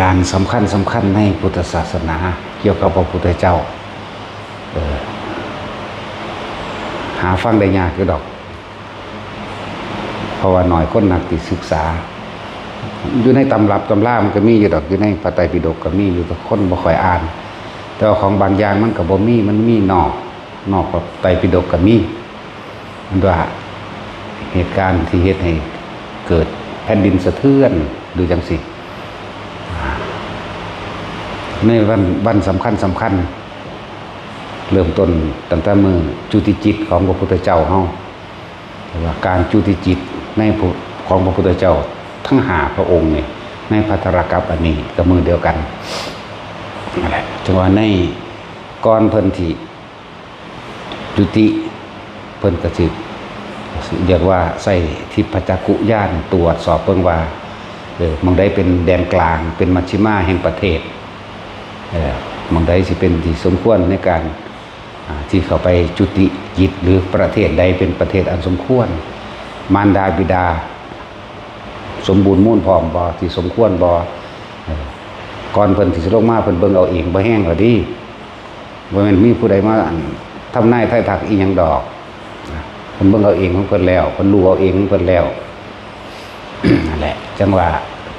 การณ์สำคัญในพุทธศาสนาเกี่ยวกับพระพุทธเจ้าหาฟังได้ยากอยู่ดอกเพราะว่าหน่อยคนนักติศึกษาอยู่ในตำรับตำรามันก็มีอยู่ดอกอยู่ในพระไตรปิฎกก็มีอยู่แต่คนบ่ค่อยอ่านแต่ว่าของบางอย่างมันก็บ่มีมันมีนอกพระไตรปิฎกก็มีมันว่าเหตุการณ์ที่เฮ็ดให้เกิดแผ่นดินสะเทือนดูจังสิในวันสำคัญเริ่มต้นตั้งแต่มือจุติจิตของพระพุทธเจ้าเฮาว่าการจุติจิตในของพระพุทธเจ้าทั้ง5พระองค์เนี่ยในภัทรกัปอันนี้ก็มือเดียวกันนั่นแหละจังว่าในก่อนเพิ่นที่จุติเพิ่นก็สิเรียกว่าใส่ทิพจักขุญาณตรวจสอบเบิ่งว่าหม้องใดเป็นแดนกลางเป็นมัชชิมาแห่งประเทศหม้องใดสิเป็นที่สมควรในการที่เข้าไปจุติจิตหรือประเทศใดเป็นประเทศอันสมควรมารดาบิดาสมบูรณ์มูลพร้อมบ่ที่สมควรบ่ก่อนเพิ่นสิลงมาเพิ่นเบิ่งเอาเองบ่แห้งเอาดีบ่แม่นมีผู้ใดมาทำนายทายทักอีหยังดอกเพิ่นเบิ่งเอาเองของเพิ่นแล้วเพิ่นรู้เอาเองของเพิ่นแล้ว นั่นแหละจังว่า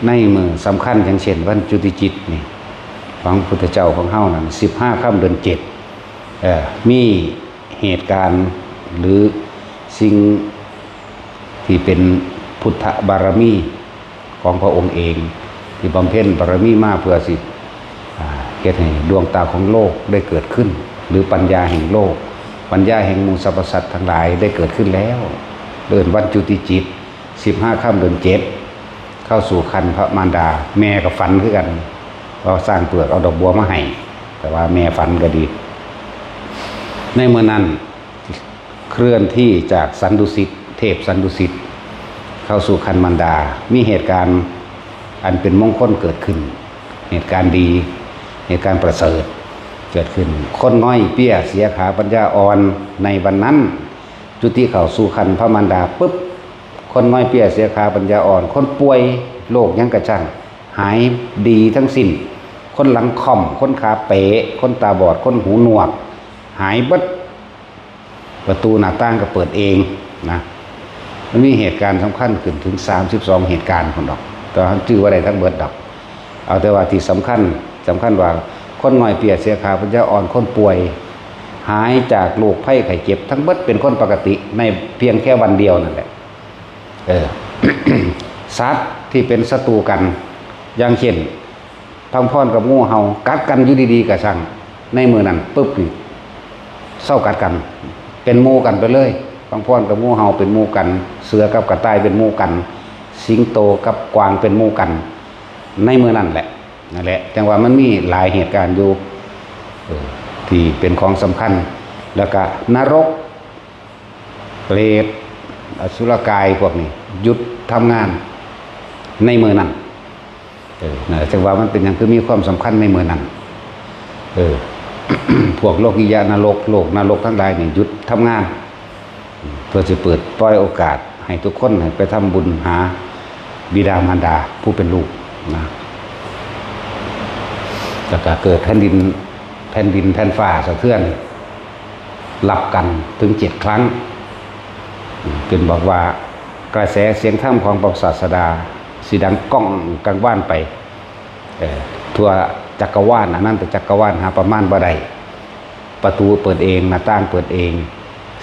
ในมือสำคัญอย่างเช่นวันจุติจิตนี่ของพุทธเจ้าของเฮานั่น15ค่ำเดือน7มีเหตุการณ์หรือสิ่งที่เป็นพุทธบารมีของพระองค์เองที่บำเพ็ญบารมีมาเพื่อสิเฮ็ดให้ดวงตาของโลกได้เกิดขึ้นหรือปัญญาแห่งโลกปัญญาแห่งหมู่สรรพสัตว์ทั้งหลายได้เกิดขึ้นแล้วเดินวันจุติจิต15ค่ำเดือน7เข้าสู่ครรภ์พระมารดาแม่ก็ฝันคือกันว่าสร้างเปลือกเอาดอกบัวมาให้แต่ว่าแม่ฝันก็ดีในเมื่อนั้นเคลื่อนที่จากสันดุสิตเทพสันดุสิตเข้าสู่ครรภ์มารดามีเหตุการณ์อันเป็นมงคลเกิดขึ้นเหตุการณ์ดีเหตุการณ์ประเสริฐเกิดขึ้นคนน้อยเปี้ยเสียขาปัญญาอ่อนในวันนั้นจุติเข้าสู่ครรภ์พระมารดาปุ๊บคนน้อยเปี้ยเสียขาปัญญาอ่อนคนป่วยโรคยังกระช่างหายดีทั้งสิ้นคนหลังค่อมคนขาเป๋คนตาบอดคนหูหนวกหายบัดประตูหน้าต่างก็เปิดเองนะมันมีเหตุการณ์สำคัญขึ้นถึง32เหตุการณ์คนดอกแต่ชื่อว่าใดทั้งเบิดดอกเอาแต่ว่าที่สำคัญว่าคนน้อยเปียเสียขาปัญญาอ่อนคนป่วยหายจากโรคภัยไข้เจ็บทั้งเบิดเป็นคนปกติในเพียงแค่วันเดียวนั่นแหละสัตว์ที่เป็นศัตรูกันอย่างเช่นพังพรกับงูเห่ากัดกันอยู่ดีๆกับช่างในมือนั้นปุ๊บเศร้ากัดกันเป็นหมู่กันไปเลยพังพรกับงูเห่าเป็นหมู่กันเสือกับกระต่ายเป็นหมู่กันสิงโตกับกวางเป็นหมู่กันในมือนั้นแหละนั่นแหละจังว่ามันมีหลายเหตุการณ์อยู่ที่เป็นของสำคัญแล้วก็นรกเปรตอสุรกายพวกนี้หยุดทำงานในมือนั้นจังว่ามันเป็นอย่างคือมีความสำคัญในมือนั้นพวกโลกิยานรกโลกนรกทั้งหลายนี่หยุดทำงานเพื่อจะเปิดปล่อยโอกาสให้ทุกคนไปทำบุญหาบิดามารดาผู้เป็นลูกนะแล้วก็เกิดแผ่นดินฟ้าสะเทือนหลับกันถึง7 ครั้งเป็นบอกว่ากระแสเสียงธรรมของพระศาสดาสิดังก้องกังวานไปทั่วจักรวาลอนันตจักรวาลหาประมาณบ่ได้ประตูเปิดเองหน้าต่างเปิดเอง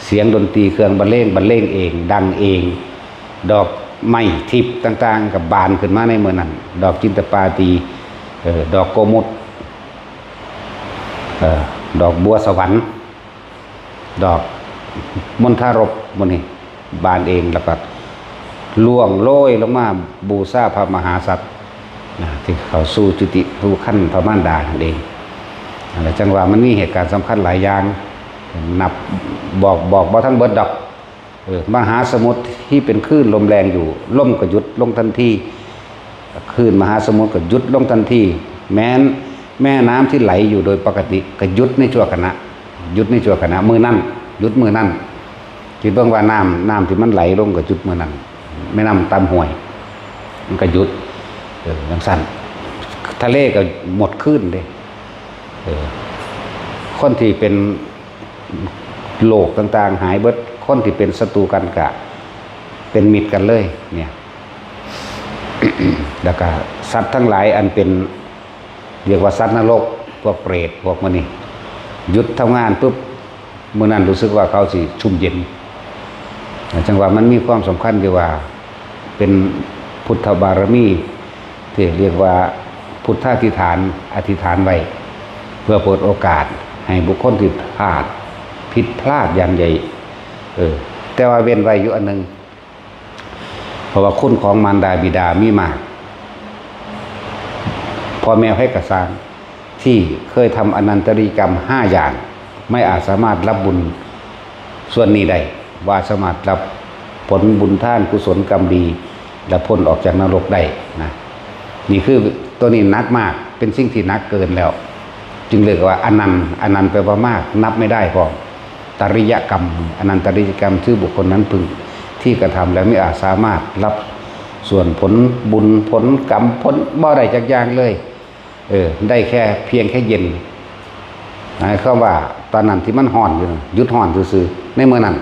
เสียงดนตรีเครื่องบรรเลงเองดังเองดอกไม้ทิพย์ต่างๆกับบานขึ้นมาในเมื่อนั้นดอกจินตปาตีดอกโกมุตดอกบัวสวรรค์ดอกมณฑารบมื้อนี้บานเองแล้วก็ล่วงโรยลงมาบูชาพระมหาสัตว์ที่เขาสู่จุติสู่ขั้นพระมารดานั่นเองแล้วจังว่ามันมีเหตุการณ์สำคัญหลายอย่างนับบอกบ่ทั้งเบิดดอกมหาสมุทรที่เป็นคลื่นลมแรงอยู่ล่มก็หยุดลงทันทีคลื่นมหาสมุทรก็หยุดลงทันทีแม้นแม่น้ำที่ไหลอยู่โดยปกติก็หยุดในชั่วขณะหยุดในชั่วขณะมือนั่นหยุดมือนั่นคิดเบิ่งว่าน้ำที่มันไหลลงก็หยุดมือนั่นแม่น้ำตามห้วยมันก็หยุดจังซั่น ทะเลก็หมดคลื่นเลยคนที่เป็นโลกต่างๆหายเบิดคนที่เป็นศัตรูกันกะเป็นมิตรกันเลยเนี่ย แล้วก็สัตว์ทั้งหลายอันเป็นเรียกว่าสัตว์นรกพวกเปรตพวกมันนี่หยุดทำงานปุ๊บเมื่อนั้นรู้สึกว่าเขาสิชุ่มเย็นจังหวะมันมีความสำคัญที่ว่าเป็นพุทธบารมีที่เรียกว่าพุทธอธิษฐานไว้เพื่อเปิดโอกาสให้บุคคลที่ผิดพลาดอย่างใหญ่แต่ว่าเว้นไว้อยู่อันนึงเพราะว่าคุณของมารดาบิดามีมากพ่อแม่ให้กระสร้างที่เคยทำอนันตริกรรม5อย่างไม่อาจสามารถรับบุญส่วนนี้ได้ว่าสามารถรับผลบุญท่านกุศลกรรมดีและพ้นออกจากนรกได้นะนี่คือตัวนี้นักมากเป็นสิ่งที่นักเกินแล้วจึงเรียกว่าอนันต์แปลว่ามากนับไม่ได้พอตริยกรรมอนันตริยกรรมชื่อบุคคลนั้นพึงที่กระทำแล้วไม่อาจสามารถรับส่วนผลบุญผลกรรมผลบ่ได้จากอย่างเลยได้แค่เพียงแค่เย็นหมายความว่าตอนนั้นที่มันห่อนอยู่หยุดห่อนซื่อๆในเมื่อนั้น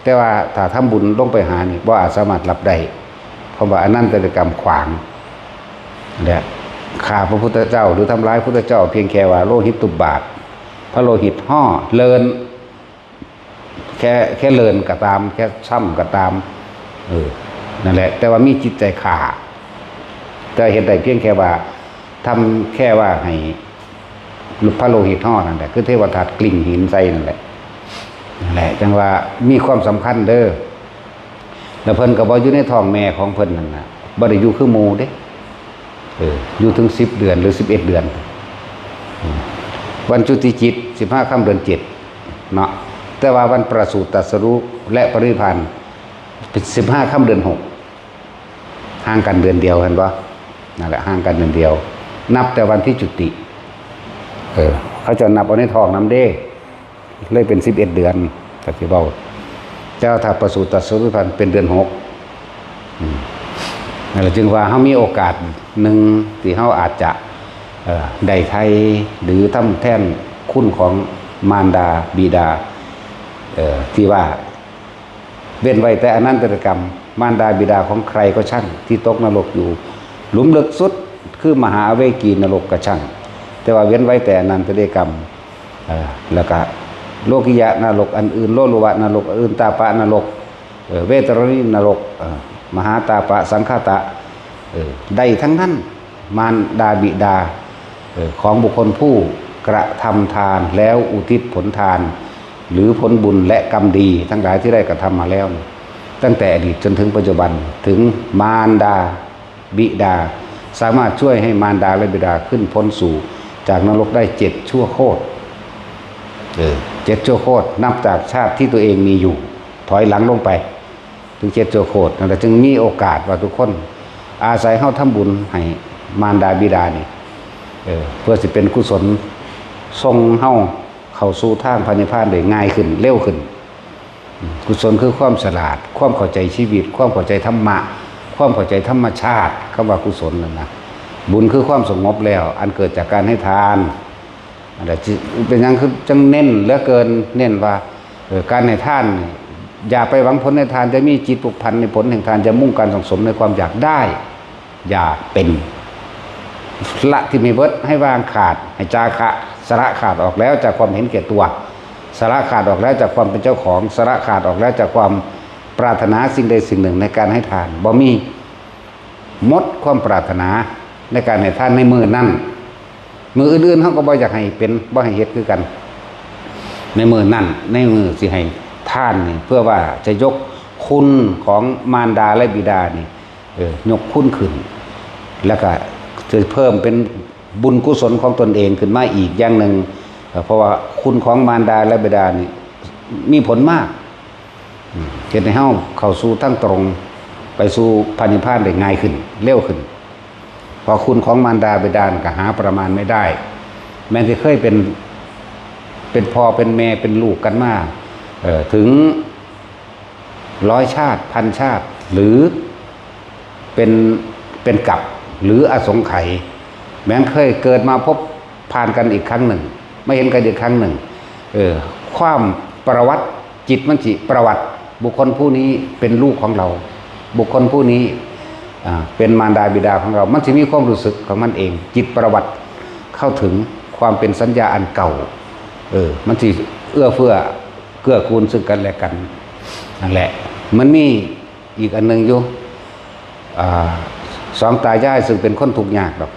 แต่ว่าถ้าทำบุญลงไปหานี่บ่อาจสามารถรับได้เพราะว่าอนันตริยกรรมขวางและฆ่าพระพุทธเจ้าหรือทำร้ายพระพุทธเจ้าเพียงแค่ว่าโลหิตตุบาทพระโลหิตห่อเลินแค่เลินก็ตามแค่ซ้ำก็ตามนั่นแหละแต่ว่ามีจิตใจขาดแต่เห็นได้เพียงแค่ว่าทำแค่ว่าให้พระโลหิตห่อนั่นแหละคือเทวทัตกลิ่งหินใส่นั่นแหละจังว่ามีความสำคัญเด้อแล้วเพิ่นก็บ่อยู่ในท้องแม่ของเพิ่นนั่นน่ะบ่ได้อยู่คือหมู่เด้อยู่ถึง10 เดือนหรือ11 เดือนวันจุติจิต15 ค่ำเดือน7เนาะแต่ว่าวันประสูติตรัสรู้และปรินิพพานเป็น15 ค่ำเดือน6ห่างกันเดือนเดียวเห็นปะนั่นแหละห่างกันเดือนเดียวนับแต่วันที่จุติเขาจะนับเอาในท้องน้ำเด้เลยเป็น11 เดือนก็สิเว้าเจ้าถ้าประสูติตรัสรู้ปรินิพพานเป็นเดือน6นั่นแหละจึงว่าเฮามีโอกาสหนึ่งที่เฮาอาจจะได้ไทยหรือทำแทนคุณของมารดาบิดาที่ว่าเว้นไว้แต่อนันตริยกรรมมารดาบิดาของใครก็ช่างที่ตกนรกอยู่หลุมลึกสุดคือมหาเวกีนรกก็ช่างแต่ว่าเว้นไว้แต่อนันตริยกรรมแล้วก็โลกิยะนรกอันอื่นโลลุวะนรกอื่นตาปะนรกเวตรณีนรกมหาตาปะสังฆตะได้ทั้งนั้นมารดาบิดาของบุคคลผู้กระทำทานแล้วอุทิศผลทานหรือผลบุญและกรรมดีทั้งหลายที่ได้กระทำมาแล้วตั้งแต่อดีตจนถึงปัจจุบันถึงมารดาบิดาสามารถช่วยให้มารดาและบิดาขึ้นพ้นสู่จากนรกได้7 ชั่วโคตร7 ชั่วโคตรนับจากชาติที่ตัวเองมีอยู่ถอยหลังลงไปถึง7 ชั่วโคตรนั่นแหละจึงมีโอกาสว่าทุกคนอาศัยเฮาทำบุญให้มารดาบิดานี่เพื่อสิเป็นกุศลทรงเฮาเข้าสู่ทางพระนิพพานได้ง่ายขึ้นเร็วขึ้นกุศลคือความฉลาดความเข้าใจชีวิตความเข้าใจธรรมะความเข้าใจธรรมชาติคำว่ากุศลนั่นนะบุญคือความสงบแล้วอันเกิดจากการให้ทานแต่เป็นอย่างคือจังเน้นเหลือเกินเน้นว่าการให้ทานอย่าไปหวังผลในทานจะมีจิตผูกพันในผลแห่งทานจะมุ่งการสังสมในความอยากได้อย่าเป็นละที่มีเบิดให้วางขาดให้จาคะสละขาดออกแล้วจากความเห็นแก่ตัวสละขาดออกแล้วจากความเป็นเจ้าของสละขาดออกแล้วจากความปรารถนาสิ่งใดสิ่งหนึ่งในการให้ทานบ่มีมดความปรารถนาในการให้ทานในมือนั่นมืออื่นๆเขาก็บ่อยากให้เป็นบ่ให้เฮ็ดคือกันในมือนั่นในมือสิให้ทานนี่เพื่อว่าจะยกคุณของมารดาและบิดานี่ยกคุณขึ้นแล้วก็จะเพิ่มเป็นบุญกุศลของตนเองขึ้นมาอีกอย่างหนึ่งเพราะว่าคุณของมารดาและบิดานี่มีผลมากเฮ็ดให้เฮาเข้าสู่ทางตรงไปสู่พระนิพพานได้ง่ายขึ้นเร็วขึ้นเพราะคุณของมารดาบิดาก็หาประมาณไม่ได้แม้ที่เคยเป็นพ่อเป็นแม่เป็นลูกกันมาถึง100 ชาติ1,000 ชาติหรือเป็นกับหรืออสงไขย แม้เคยเกิดมาพบผ่านกันอีกครั้งหนึ่งไม่เห็นกันอีกครั้งหนึ่งความประวัติจิตมันจิประวัติบุคคลผู้นี้เป็นลูกของเราบุคคลผู้นี้เป็นมารดาบิดาของเรามันจะมีความรู้สึกของมันเองจิตประวัติเข้าถึงความเป็นสัญญาอันเก่ามันจะเอื้อเฟื้อเกื้อกูลซึ่งกันและกันนั่นแหละมันมีอีกอันหนึ่งอยู่สองตายายซึ่งเป็นคนทุกข์ยากหรอก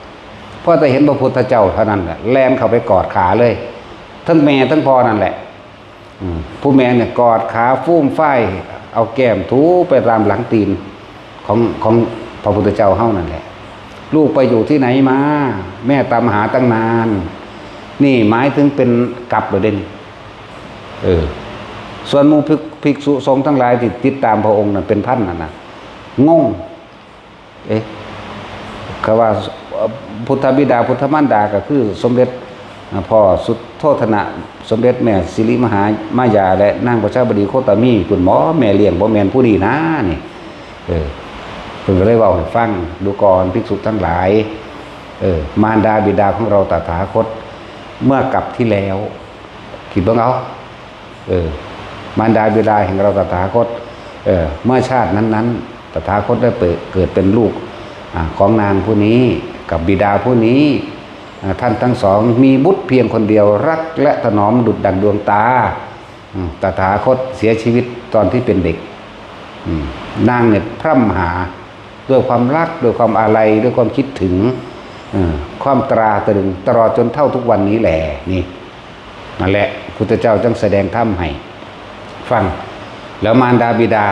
เพราะแต่เห็นพระพุทธเจ้าเท่านั้นแหละแลนเข้าไปกอดขาเลยทั้งแม่ทั้งพ่อนั่นแหละผู้แม่เนี่ยกอดขาฟูมฝ้ายเอาแก้มถูไปตามหลังตีนของพระพุทธเจ้าเฮานั่นแหละลูกไปอยู่ที่ไหนมาแม่ตามหาตั้งนานนี่หมายถึงเป็นกลับเลยเด่นส่วนหมู่ภิกษุสงฆ์ทั้งหลายที่ติดตามพระองค์นั่นเป็นพันนะงงคำว่าพุทธบิดาพุทธมารดาก็คือสมเด็จพ่อสุทโธทนะสมเด็จแม่สิริมหามายาและนางประชาบดีโคตมีคุณหมอแม่เลี้ยงบ่แม่นผู้นี้นะนี่เพิ่นก็เลยเว้าให้ฟังดูก่อนภิกษุทั้งหลายมารดาบิดาของเราตถาคตเมื่อกลับที่แล้วคิดเบิ่งเอามารดาบิดาแห่งเราตถาคตเมื่อชาตินั้นๆตถาคตได้เกิดเป็นลูกของนางผู้นี้กับบิดาผู้นี้ท่านทั้งสองมีบุตรเพียงคนเดียวรักและถนอมดุจดั่งดวงตาตถาคตเสียชีวิตตอนที่เป็นเด็กนางเนี่ยพร่ำหาด้วยความรักด้วยความอาลัยด้วยความคิดถึงความตราตรึงตลอดจนเท่าทุกวันนี้แหละนี่นั่นแหละพุทธเจ้าจึงแสดงธรรมให้ฟังแล้วมารดาบิดา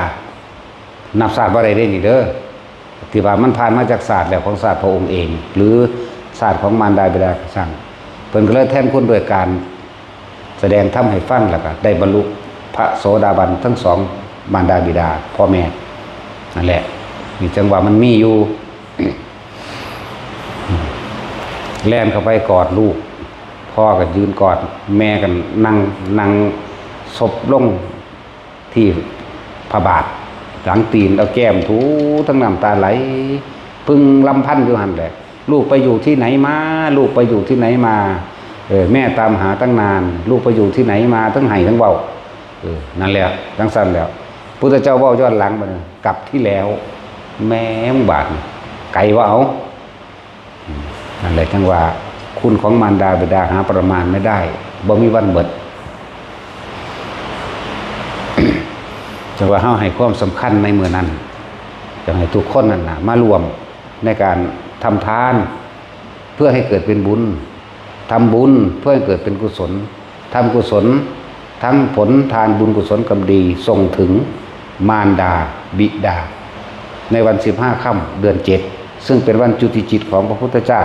นับศาสตร์ว่าอะไรได้นี่เด้อที่ว่ามันผ่านมาจากศาสตร์แบบของศาสตร์พระองค์เองหรือศาสตร์ของมารดาบิดาสั่งเพิ่นก็เลยแทนคุณโดยการแสดงธรรมให้ฟังแล้วก็ได้บรรลุพระโสดาบันทั้งสองมารดาบิดาพ่อแม่นั่นแหละนี่จังหวะมันมีอยู่แล่นเข้าไปกอดลูกพ่อก็ยืนกอดแม่กันนั่งศพลงที่พระบาทหลังตีนเอาแก้มถูทั้งน้ำตาไหลพึ่งลำพันอยู่หันแหละลูกไปอยู่ที่ไหนมาลูกไปอยู่ที่ไหนมาแม่ตามหาตั้งนานลูกไปอยู่ที่ไหนมาทั้งไห้ทั้งเบานั่นแหละทั้งสั้นแล้วพุทธเจ้าเว้าย้อนหลังไปกลับที่แล้วแม่บาดไก่ว่าเอานั่นแหละจังว่าคุณของมารดาบิดาหาประมาณไม่ได้บ่มีวันเบิดจังว่าเฮาให้ความสำคัญในมื้อนั้นจังให้ทุกคนนั่นน่ะมารวมในการทำทานเพื่อให้เกิดเป็นบุญทำบุญเพื่อให้เกิดเป็นกุศลทำกุศลทั้งผลทานบุญกุศลกรรมดีส่งถึงมารดาบิดาในวัน15ค่ำเดือน7ซึ่งเป็นวันจุติจิตของพระพุทธเจ้า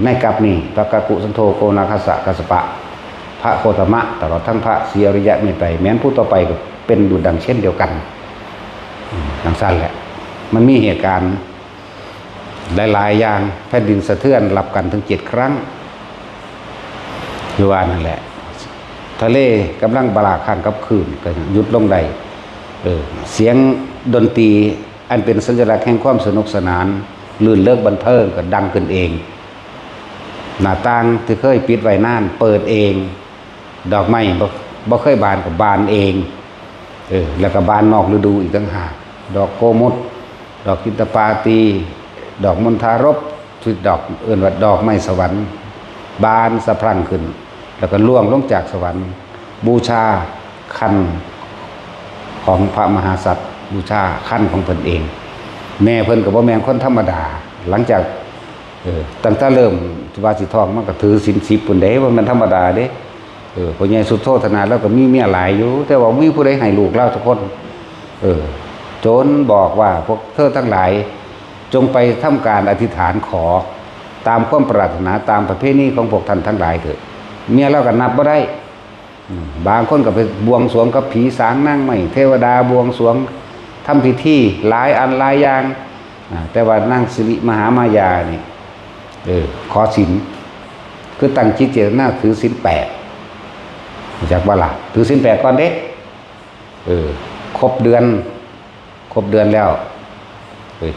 ในกับนี้พระกักุสันโธโกนาคัสสะกัสสปะพระโคตมะตลอดทั้งพระสีอริยะเมตไตรแม้นผู้ต่อไปก็เป็นดุจดังเช่นเดียวกันดังสั้นแหละมันมีเหตุการณ์หลายๆอย่างแผ่นดินสะเทือนรับกันถึง7 ครั้งอยู่ว่านั่นแหละทะเลกำลังบลาคันกับคืนก็หยุดลงได้เสียงดนตรีอันเป็นสัญลักษณ์แห่งความสนุกสนานลื่นเลิกบันเทิงก็ดังขึ้นเองหน้าต่างที่เคยปิดไว้นานเปิดเองดอกไม้บ่เคยบานก็บานเองแล้วก็บานนอกฤดูอีกต่างหากดอกโกมุตดอกกินตปาตีดอกมณฑารพที่ดอกเอื่นว่าดอกไม้สวรรค์บานสะพรั่งขึ้นแล้วก็ล่วงลงจากสวรรค์บูชาคันของพระมหาสัตว์บูชาคันของเพิ่นเองแม่เพิ่นก็บ่แม่นคนธรรมดาหลังจากตั้งแต่เริ่มว่าสิท้องมันก็ถือศีล10ปุ่นเด้ว่ามันธรรมดาเด้พ่อใหญ่สุทโธทนาแล้วก็มีเมียหลายอยู่แต่ว่ามีผู้ใดให้ลูกเล่าทุกคนโจรบอกว่าพวกเธอทั้งหลายจงไปทำการอธิษฐานขอตามความปรารถนาตามประเพณีของพวกท่านทั้งหลายเถิดเมียเราก็นับบ่ได้บางคนก็ไปบวงสรวงกับผีสางนั่งไม่เทวดาบวงสรวงทำพิธีหลายอันหลายอย่างแต่ว่านั่งสิริมหามายานี่ขอศีลคือตั้งจิตเจตนาถือศีล8จากว่าล่ะถือศีล8ก่อนเด้ครบเดือนแล้ว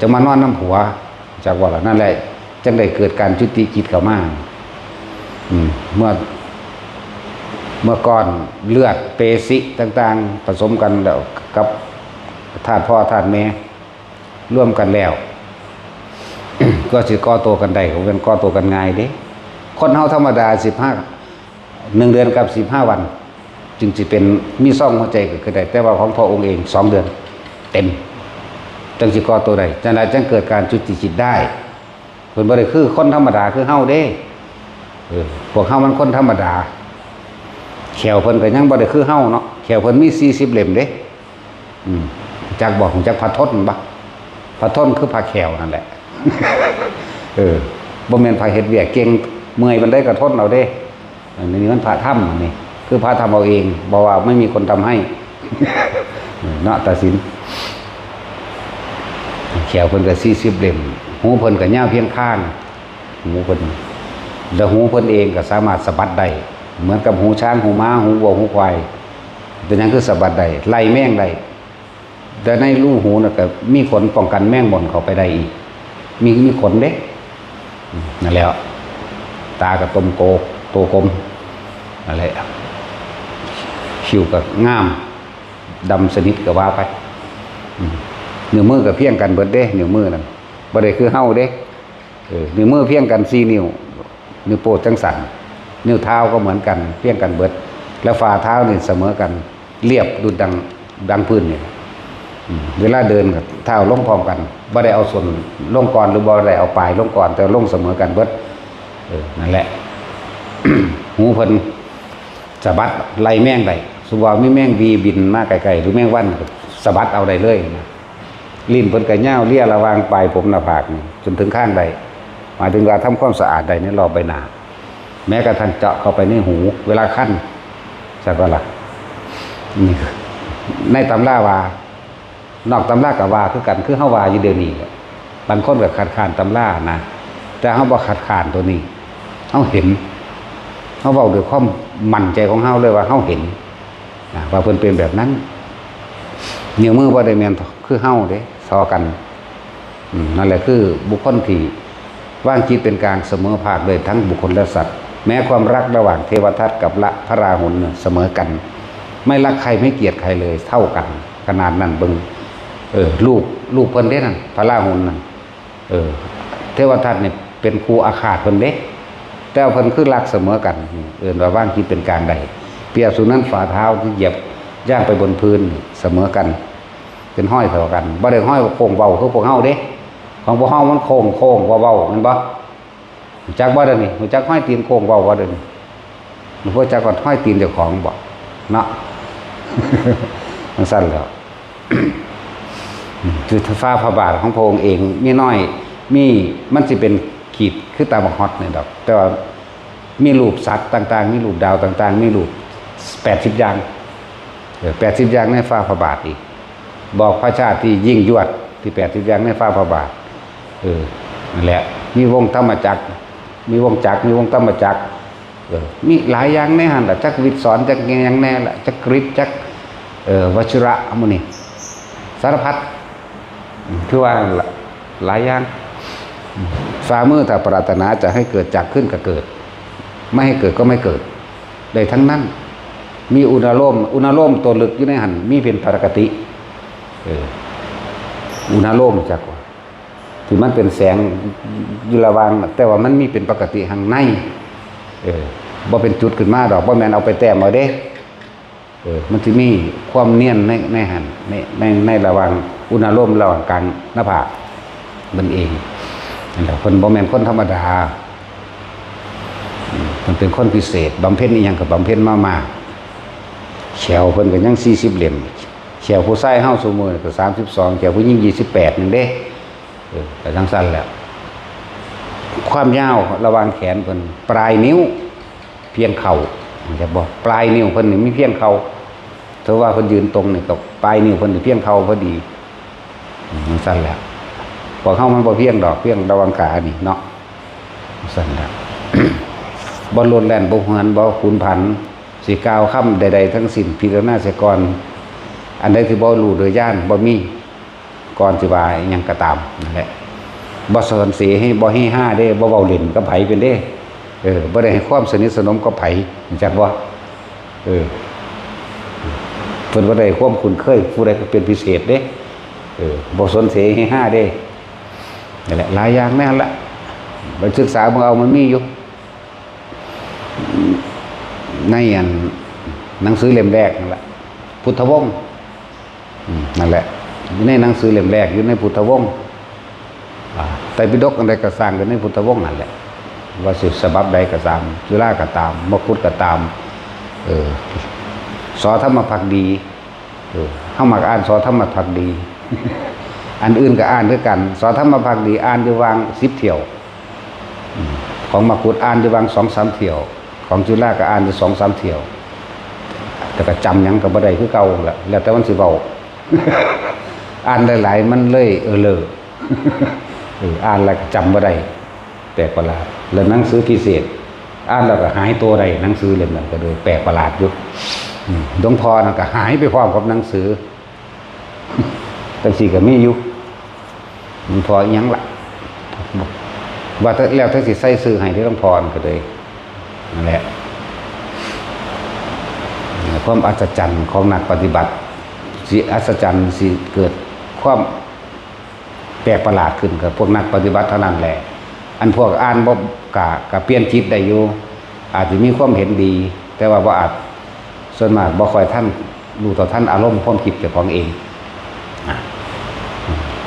จะมานอนน้ำผัวจากว่าล่ะนั่นแหละ จังได้เกิดการจุติจิตเข้ามาเมื่อก่อนเลือดเปสิต่างๆผสมกันแล้วกับธาตุพ่อธาตุแม่ร่วมกันแล้ว ก็สิก่อตัวกันได้ก็เป็นก่อตัวกันง่ายเด้คนเฮาธรรมดา1 เดือนกับ15 วันจึงสิเป็นมีซ่องหัวใจก็คือได้แต่ว่าของพระองค์เอง2 เดือนเต็มจังสิก่อตัวได้จังได๋จังเกิดการจุติจิตได้เพิ่นบ่ได้คือคนธรรมดาคือเฮาเด้พวกเฮามันคนธรรมดาแขวเพิ่นก็ยังบ่ได้คือเฮาเนาะแขวเพิ่นมี40 เล่มเด้จักบอกของจักพระทนบ่พระทนคือพระแขวนั่นแหละบ่แม่นพระเฮ็ดเวียกเก่งเมื่อยมันได้ก็ทนเอาเด้อันนี้มันพระธรรมนี่คือพระทำเอาเองบ่ว่าไม่มีคนทำให้เนาะตัดสินแขวเพิ่นก็40 เล่มหูเพิ่นก็ยาวเพียงข้างหูเพิ่นแล้วหูเพิ่นเองก็สามารถสะบัดได้เหมือนกับหูช้างหูม้าหูวัวหูควายเป็นหยังคือสะบัดได้ไล่แมงได้แต่ในรูหูน่ะก็มีขนป้องกันแมงบ่อนเข้าไปได้อีกมีขนเด้นั่นแหละตาก็โตกลมนั่นแหละคิ้วก็งามดำสนิทก็ว่าไปนิ้วมือก็เพียงกันเบิดเด้นิ้วมือนั่นบ่ได้คือเฮาเด้นิ้วมือเพียงกัน4 นิ้วนิ้วโป้งจังสั่นนิ้วเท้าก็เหมือนกันเพียงกันเบิดแล้วฝ่าเท้านี่เสมอกันเรียบดุจดังพื้นนี่เวลาเดินกับเท้าลงพร้อมกันบ่ได้เอาส่วนลงก่อนหรือบ่ได้เอาปลายลงก่อนแต่ลงเสมอกันเบิดนั่นแหละ หูเพิ่นสะบัดไล่แมงได้สมมุติว่ามีแมงวีบินมาไกลๆหรือแมงวันสะบัดเอาได้เลยลิ้นเพิ่นก็ยาวเลี่ยระวางปลายผมหน้าผากจนถึงข้างใดหมายถึงว่าทำความสะอาดได้ในรอบใบหน้าแม้กระทั่งเจาะเข้าไปในหูเวลาคั่นสักว่าล่ะนี่ในตำราว่านอกตำรากับว่าคือกันคือเฮาว่าอยู่เดี๋ยวนี้บางคนก็คัดค้านตำรานะแต่เฮาบ่คัดค้านตัวนี้เฮาเห็นเฮาเว้าด้วยความมั่นใจของเฮาเลยว่าเฮาเห็นว่าเพิ่นเป็นแบบนั้นนิ้วมือบ่ได้แม่นคือเฮาเด้ซอกันนั่นแหละคือบุคคลที่ว่างจิตเป็นกลางเสมอภาคเลยทั้งบุคคลและสัตว์แม้ความรักระหว่างเทวทัตกับพระราหุลเสมอกันไม่รักใครไม่เกลียดใครเลยเท่ากันขนาดนั้นเบิ่งลูกเพิ่นเด้นั่นพระราหุลนั่นเทวทัตนี่เป็นครูอาฆาตเพิ่นเด้แต่เพิ่นคือรักเสมอกันว่าว่างจิตเป็นกลางใดเปรียบสุนั้นฝ่าเท้าที่เหยียบย่างไปบนพื้นเสมอกันเป็นห้อยเท่ากันบ่ได้ห้อยโค้งเบาคือพวกเฮาเด้ของพวกเฮามันโค้งเบาๆมันบ่จักบ่เด้อนี่จักห้อยตีนโค้งเบาบ่เด้อนี่มันพวกจักก็ห้อยตีนเจ้าของบ่เนาะ มันสั้นแล้ว คือฟ้าพระบาทของพระองค์เองมีน้อยมีมันสิเป็นขีดคือตาบักฮอตนี่ดอกแต่ว่ามีรูปสัตว์ต่างๆมีรูปดาวต่างๆมีรูป80 อย่าง80 อย่างในฟ้าพระบาทอีกบอกพระชาติที่ยิ่งยวดที่80 อย่างในฟ้าพระบาทนั่นแหละมีวงธรรมจักรมีวงจักรมีวงธรรมจักรมีหลายอย่างในหันล่ะจักวิทย์สอนจักอย่างแน่ล่ะจักกฤษจักวชิระหมู่นี่สารพัดคือว่าหลายอย่างฝ่ามือถ้าปรารถนาจะให้เกิดจักขึ้นก็เกิดไม่ให้เกิดก็ไม่เกิดได้ทั้งนั้นมีอุณโลมตัวลึกอยู่ในหันมีเป็นปกติอุณโลมจักว่าที่มันเป็นแสงอยู่ระหว่างแต่ว่ามันมีเป็นปกติข้างในบ่เป็นจุดขึ้นมาดอกบ่แม่นเอาไปแต้มเอาเด้มันสิมีความเนียนในหันในระหว่างอุณโลมระหว่างกลางหน้าผากมันเองนั่นแหละคนบ่แม่นคนธรรมดามันเป็นคนพิเศษบำเพ็ญอีหยังก็บำเพ็ญมาแขวเพิ่นก็ยัง40 เล่มแขวผู้ชายเฮาซุมื้อก็32แขวผู้หญิง28นึงเด้ก็จังซั่นแหละความยาวระหว่างแขนเพิ่นปลายนิ้วเพียงเข่าจะบอกปลายนิ้วเพิ่นนี่มีเพียงเข่าถ้าว่าเพิ่นยืนตรงนี่ก็ปลายนิ้วเพิ่นนี่เพียงเข่าพอดีจังซั่นแหละพอเฮามันบ่เพียงดอกเพียงระหว่างขานี่เนาะจังซั่นแหละ บ่ลดแล่นบ่หวนบ่ขุนผันสิกล่าวคำใดๆทั้งสิ้นพิจารณาเสียก่อนอันใดที่บ่รู้โดยญาณบ่มีก่อนสิว่าอิหยังก็ตามนั่นแหละ บ่เสริญเสียให้บ่ให้ห้าเด้บ่เว้าเล่นกับไผเป็นเด้บ่ได้ให้ความสนิทสนมกับไผจักบ่เพิ่นบ่ได้ความคุ้นเคยผู้ใดก็เป็นพิเศษเด้บ่สนเสียให้ห้าเด้นั่นแหละหลายอย่างแน่นละไปศึกษาเบิ่งเอามันมีอยู่ในอันหนังสือเล่มแรกนั่นแหละพุทธวงศ์นั่นแหละอยู่ในหนังสือเล่มแรกอยู่ในพุทธวงศ์ไตรปิฎกอะไรก็สร้างกันในพุทธวงศ์นั่นแหละว่าสิฉบับใดก็ตามจุฬาก็ตามมกุฏก็ตามสอธรรมภักดีเฮามักอ่านสอธรรมภักดี อันอื่นก็อ่านด้วยกันสอธรรมภักดีอ่านอยู่วาง10 เที่ยวของมกุฏอ่านอยู่วาง 2-3 เที่ยวของจุฬาก็อ่านอยู่ 2-3 เที่ยวแต่ก็จำหยังก็บ่ได้คือเก่าแหละแล้วแต่มันสิเว้า อ่านหลายๆมันเลยเลอะ อ่านแล้วจำบ่ได้แปลกประหลาดแล้วหนังสือพิเศษอ่านแล้วก็หายตัวได้หนังสือเล่มนั้นก็เลยแปลกประหลาดอยู่หลวงพ่อนั่นก็หายไปพร้อมกับหนังสือ จังซี่ก็มีอยู่หลวงพ่ออีหยังล่ะว่าแล้วถ้าสิใส่ซื้อให้ที่หลวงพ่อก็เลยนั่นแหละความอัศจรรย์ของนักปฏิบัติสิอัศจรรย์สิเกิดความแปลกประหลาดขึ้นกับพวกนักปฏิบัติเท่านั้นแหละอันพวกอ่านบ่กะเปลี่ยนจิตได้อยู่อาจจะมีความเห็นดีแต่ว่าบ่อาจส่วนมากบ่ค่อยท่านรู้ต่อท่านอารมณ์ความคิดเจ้าของเอง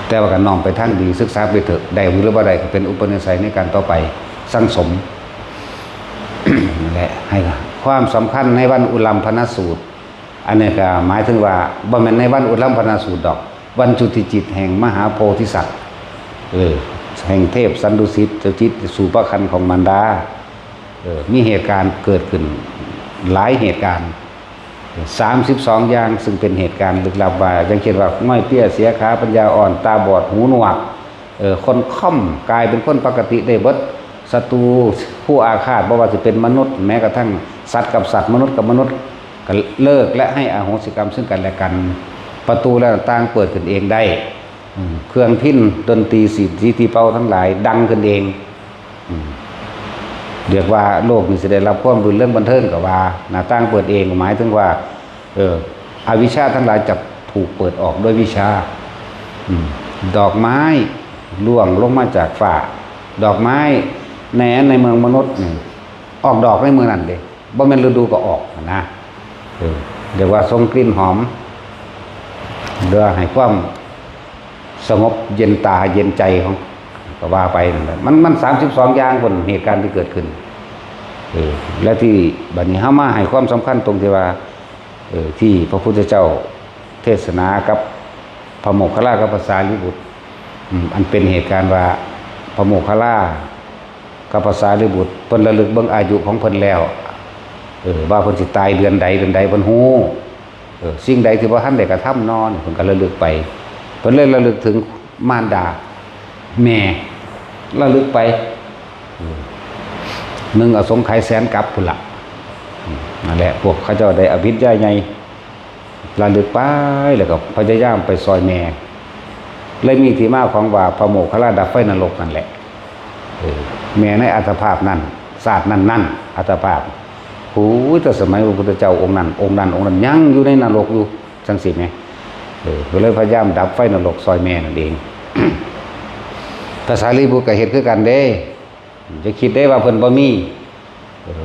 แต่ว่าก็น้อมไปทางดีศึกษาไปเถอะได้หรือบ่ได้ก็เป็นอุปนิสัยในการต่อไปสั่งสม นั่นแหละให้ความสำคัญในวันอุลัมพนสูตรอันนี้ก็หมายถึงว่าบ่แม่นในวันอุลัมพนสูตรดอกวันจุติจิตแห่งมหาโพธิสัตว์แห่งเทพสันดุสิตเจ้าจิตสู่พระคันของมารดามีเหตุการณ์เกิดขึ้นหลายเหตุการณ์32อย่างซึ่งเป็นเหตุการณ์ลึกลับว่าอย่างเช่นว่าง่อยเปี้ยเสียขาปัญญาอ่อนตาบอดหูหนวกคนค่อมกลายเป็นคนปกติได้เบิดศัตรูผู้อาฆาตบ่ว่าจะเป็นมนุษย์แม้กระทั่งสัตว์กับสัตว์มนุษย์กับมนุษย์ก็เลิกและให้อโหสิกรรมซึ่งกันและกันประตูและต่างเปิดขึ้นเองได้เครื่องพิณดนตรีสีตีเป่าทั้งหลายดังขึ้นเองเรียกว่าโลกนี้จะได้รับความรุนเรื่องบันเทิงกับว่าหน้าต่างเปิดเองหมายถึงว่าอวิชชาทั้งหลายจะถูกเปิดออกด้วยวิชาดอกไม้ร่วงลงมาจากฟ้าดอกไม้ในเมืองมนุษย์นี่ออกดอกในเมืองนั่นเด้บ่แม่นฤดูก็ออกนะเรียกว่าทรงกลิ่นหอมเพื่อให้ความสงบเย็นตาเย็นใจของก็ว่าไปนั่นแหละมัน32อย่างบนเหตุการณ์ที่เกิดขึ้นและที่บัดนี้เฮามาให้ความสำคัญตรงที่ว่าที่พระพุทธเจ้าเทศนากับพระโมคคัลลากับพระสารีบุตรอันเป็นเหตุการณ์ว่าพระโมคคัลลากับพระสารีบุตรเพิ่นระลึกเบิ่งอายุของเพิ่นแล้วว่าเพิ่นสิตายเดือนใดเพิ่นฮู้สิ่งใดที่บ่ทันได้กระทำนอนเพิ่นก็ระลึกไปเพิ่นเลยระลึกถึงมารดาแม่ระลึกไป1อสงไขยแสนกับพุ่นล่ะนั่นแหละพวกเขาเจ้าได้อภิษญาใหญ่ระลึกไปแล้วก็พยายามไปซอยแม่เลยมีที่มาของว่าพระโมคคัลลาดับไฟนรกนั่นแหละแม่ในอัตภาพนั้นศาสตร์นั้นอัตภาพโอ้ยแต่สมัยพระพุทธเจ้าองค์นั้นยังอยู่ในนรกอยู่จังสิแม่ก็เลยพยายามดับไฟนรกซอยแม่นั่นเอง พระสารีบุตรก็เฮ็ดคือกันเด้จะคิดได้ว่าเพิ่นบ่มี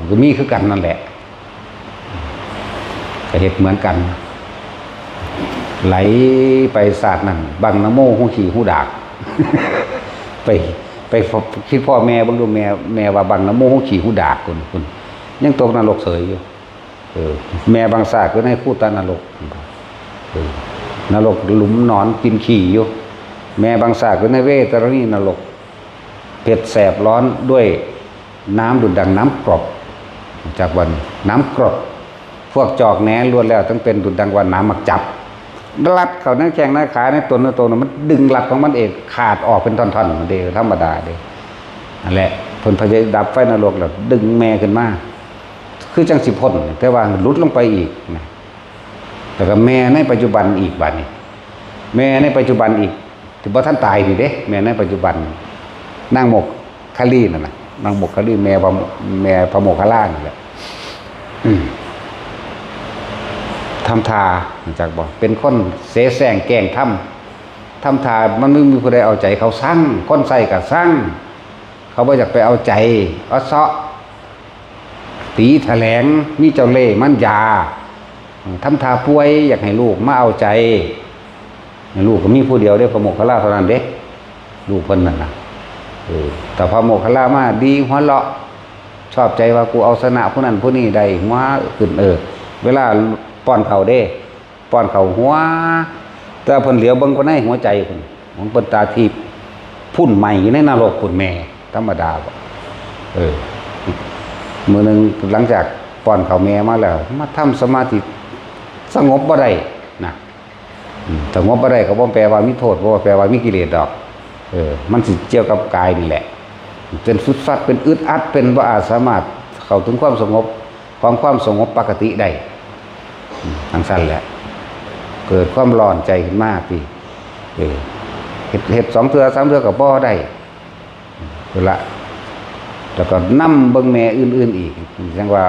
ก็มีคือกันนั่นแหละก็เฮ็ดเหมือนกันไหลไปศาสตร์นั่นบังนะโมหูขี่หูดาก ไปคิดพ่อแม่เบิ่งดูแม่ว่าบังนะโมหูขี่หูดากคุณยังตกนรกเสยอยู่แม่บางศาสตร์ก็ให้พูดตานรกนรกหลุมนอนกินขี้อยู่แม่บางศาสตร์ก็ในเวทรณีนรกเผ็ดแสบร้อนด้วยน้ำดุจดังน้ำกรดจากวันน้ำกรดพวกจอกแหนล้วนแล้วต้องเป็นดุจดังวันน้ำมักจับรัดเขาในแข้งในขาในตัวมันดึงรัดของมันเองขาดออกเป็นท่อนๆเดียวธรรมดาเดียวนั่นแหละผลพยายดับไฟนรกแล้วดึงแม่ขึ้นมาคือจังสิพ้นแต่ว่าลุดลงไปอีกนะแต่ก็แม่ในปัจจุบันอีกบัดนี้แม่ในปัจจุบันอีกถือว่าท่านตายนี่เด้แม่ในปัจจุบัน นางโมกคลีนั่นน่ะนางโมกคลีแม่พระโมคคัลลานั่นแหละทำทาจากบอกเป็นคนเสแสร้งแกล้งทำทามันไม่มีผู้ใดเอาใจเขาสั่งคนใส่กับสั่งเขาบ่อยากไปเอาใจเอาเซาะตีแถลงมีเจ้าเล่ห์มันยาทำทาป่วยอยากให้ลูกมาเอาใจลูกก็มีผู้เดียวได้พระโมคคัลลาเท่านั้นเด้ลูกเพิ่นนั่นน่ะแต่พระโมคคัลลามาดีหัวเราะชอบใจว่ากูเอาชนะผู้นั้นผู้นี้ได้หัวขึ้นเวลาป้อนเขาเด้ป้อนเขาหัวแต่เพิ่นเหลียวเบิ่งคนในหัวใจเพิ่นของเพิ่นตาทิพย์พุ่นใหม่อยู่ในนรกพุ่นแม่ธรรมดาบ่มื้อนึงหลังจากป้อนเขาแม่มาแล้วมาทำสมาธิสงบบ่ได้นะสงบบ่ได้ก็บ่แปลว่ามีโทษบ่แปลว่ามีกิเลสดอกมันสิเกี่ยวกับกายนี่แหละเป็นฟุดฟัดเป็นอึดอัดเป็นบ่อาจสามารถเข้าถึงความสงบความสงบปกติได้ทั้งสั้นแหละเกิดความร้อนใจขึ้นมากพี่เห็ด2 เทื่อ 3 เทื่อกับบ่ได้ละแล้วก็นำเบิ่งแม่อื่นๆอีกจังว่า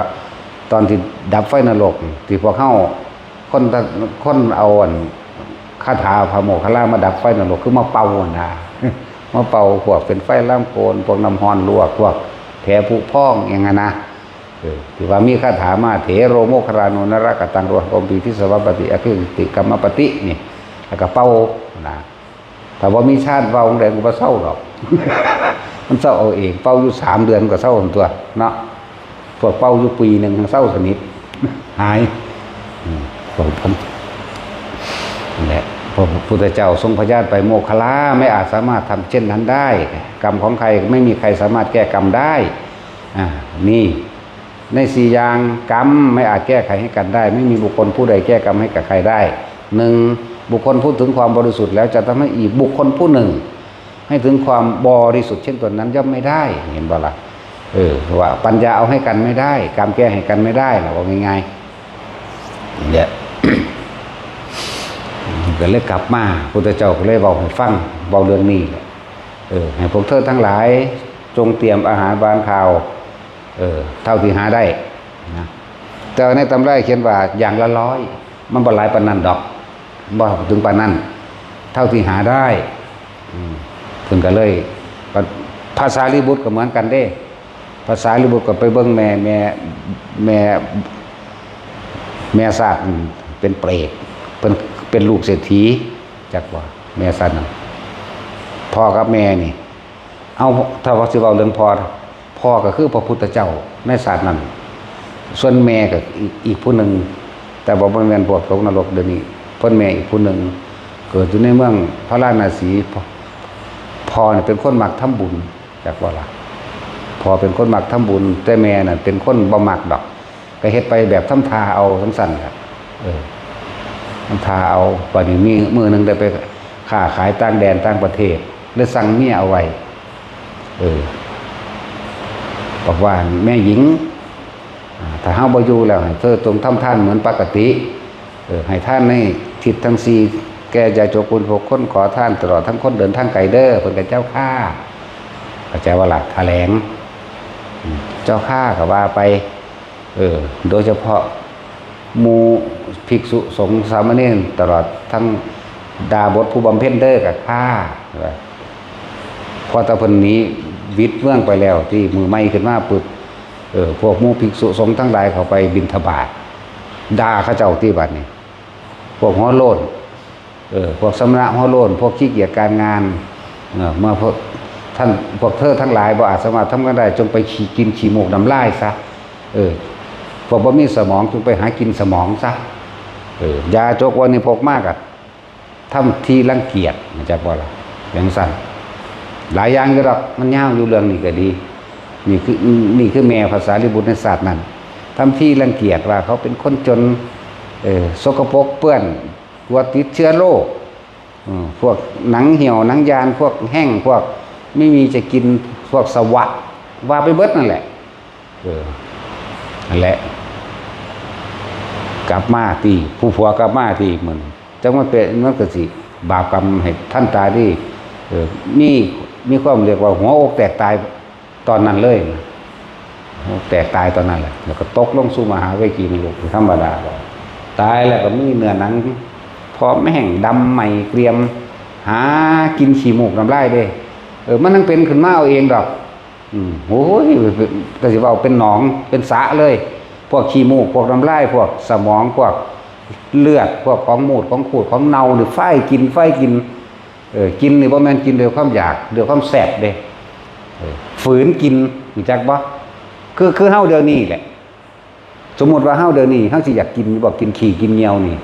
ตอนที่ดับไฟนรกที่พวกเฮาคนเอาคาถาพระโมคคัลลามาดับไฟนรกคือมาเป่านะมาเป่าพวกเป็นไฟล่ามโกนพวกน้ำฮ้อนลวกพวกแผลผุพองอย่างนั้นนะที่ว่ามีคาถามาเถโรโมคคารานนรกตังโรหะปีทิสวัปติอคิติกรรมปฏินี่แล้วก็เป่านะแต่ว่ามีชาติเป่าของแดงก็บ่เศร้าหรอกมันเศร้าเอาเองเป่าอยู่3 เดือนก็เศร้าตัวเนาะพวกเป่าอยู่ปีนึงเศร้าสนิทหายผมนั่นแหละพระพุทธเจ้าทรงพยาธิไปโมคคัลลาไม่อาจสามารถทำเช่นนั้นได้กรรมของใครไม่มีใครสามารถแก้กรรมได้นี่ใน4 อย่างกรรมไม่อาจแก้ไขให้กันได้ไม่มีบุคคลผู้ใดแก้กรรมให้กับใครได้1บุคคลพูดถึงความบริสุทธิ์แล้วจะทำให้อีกบุคคลผู้หนึ่งให้ถึงความบริสุทธิ์เช่นตนนั้นย่อมไม่ได้เห็นบ่ล่ะว่าปัญญาเอาให้กันไม่ได้กรรมแก้ให้กันไม่ได้นะว่าง่ายๆเนี่ยก็เลยกลับมาพุทธเจ้าก็เลยบอกให้ฟังบอกเรื่องนี้ให้พวกเธอทั้งหลายจงเตรียมอาหารบานข่าวเท่าที่หาได้นะแต่ในตำราเขียนว่าอย่างละ100มันบ่หลายปานนั้นดอกบ่ถึงปานนั้นเท่าที่หาได้เพิ่นก็เลยภาษาลิบุตรก็เหมือนกันเด้ภาษาลิบุตรก็ไปเบิ่งแม่ซาดเป็นเปรตเป็นลูกเศรษฐีจักว่าแม่ซาดพ่อกับแม่นี่เอาถ้าว่าสิเว้าเรื่องพ่อก็คือพระพุทธเจ้าในศาสตร์นั้นส่วนแม่ก็อีกผู้หนึ่งแต่บอกว่าแม่นพวกตกนรกเดี๋ยวนี้เพิ่นแม่อีกผู้หนึ่งเกิดอยู่ในเมืองพระราชนาสีพ่อเนี่ยเป็นคนมักทำบุญจากว่าล่ะพ่อเป็นคนมักทำบุญแต่แม่น่ะเป็นคนบ่มักดอกก็เฮ็ดไปแบบทำทาเอาสั้นๆครับทำทาเอาวันนี้มีมื้อนึงได้ไปค้าขายต่างแดนต่างประเทศเลยสั่งเมียเอาไว้บอกว่าแม่หญิงถ้าเฮาบ่อยู่แล้วให้เธอจงทำทานเหมือนปกติให้ท่านในทิศทั้ง4แก่ใจโจกุล6คนขอท่านตลอดทั้งคนเดินทางไกลเด้อเพิ่นก็เจ้าข้าเข้าใจว่าล่ะแถลงเจ้าข้าก็ว่าไปโดยเฉพาะหมู่ภิกษุสงฆ์สามเณรตลอดทั้งดาบทผู้บำเพ็ญเด้อก็ข้าพอตะเพิ่นนี้วิทย์เมืองไปแล้วที่มือไม้ขึ้นมาปึ๊บพวกหมู่ภิกษุสงฆ์ทั้งหลายเขาไปบิณฑบาตด่าเขาเจ้าที่บัดนี้พวกหัวโลนพวกสมณะหัวโลนพวกขี้เกียจการงานเมื่อพวกเธอทั้งหลายบ่อาจสามารถทำกันได้จงไปกินขี้มูกน้ำลายซะพวกบ่มีสมองจงไปหากินสมองซะยาจกวันนี้พกมากอ่ะทำที่รังเกียจมันจะบ่ล่ะอย่างสั้นหลายอย่างอยู่ดอกมันยาวอยู่เรื่องนี้ก็ดีนี่คือแม่ภาษาลิบุตรในศาสตร์นั้นทำที่รังเกียจว่าเขาเป็นคนจนสกปรกเปื้อนกลัวติดเชื้อโรคพวกหนังเหี่ยวหนังยานพวกแห้งพวกไม่มีจะกินพวกสวะว่าไปเบิดนั่นแหละนั่นแหละกลับมาที่ผู้ผัวกลับมาที่มันจังมันเป็นมันก็สิบาปกรรมให้ท่านตาดี มีความเรียกว่าหัวอกแตกตายตอนนั้นเลยหัวอกแตกตายตอนนั้นแหละแล้วก็ตกลงสู่มหาเวทีนรกธรรมดาตายแล้วก็มีเนื้อหนังพร้อมแห้งดำใหม่เกรียมหากินขี้มูกน้ำลายเด้มันนั่งเป็นขึ้นมาเอาเองดอกโอ้ยก็สิว่าเป็นหนองเป็นสระเลยพวกขี้มูกพวกน้ำลายพวกสมองพวกเลือดพวกของมูดของขูดของเน่าหรือไฟกินกินนี่บ่แม่นกินด้วยความอยากด้วยความแสบเด้ฝืนกินรู้จักบ่คือเฮาเดี๋ยวนี้แหละสมมุติว่าเฮาเดี๋ยวนี้เฮาสิอยากกินบ่กินขี้กินเหนียวนี่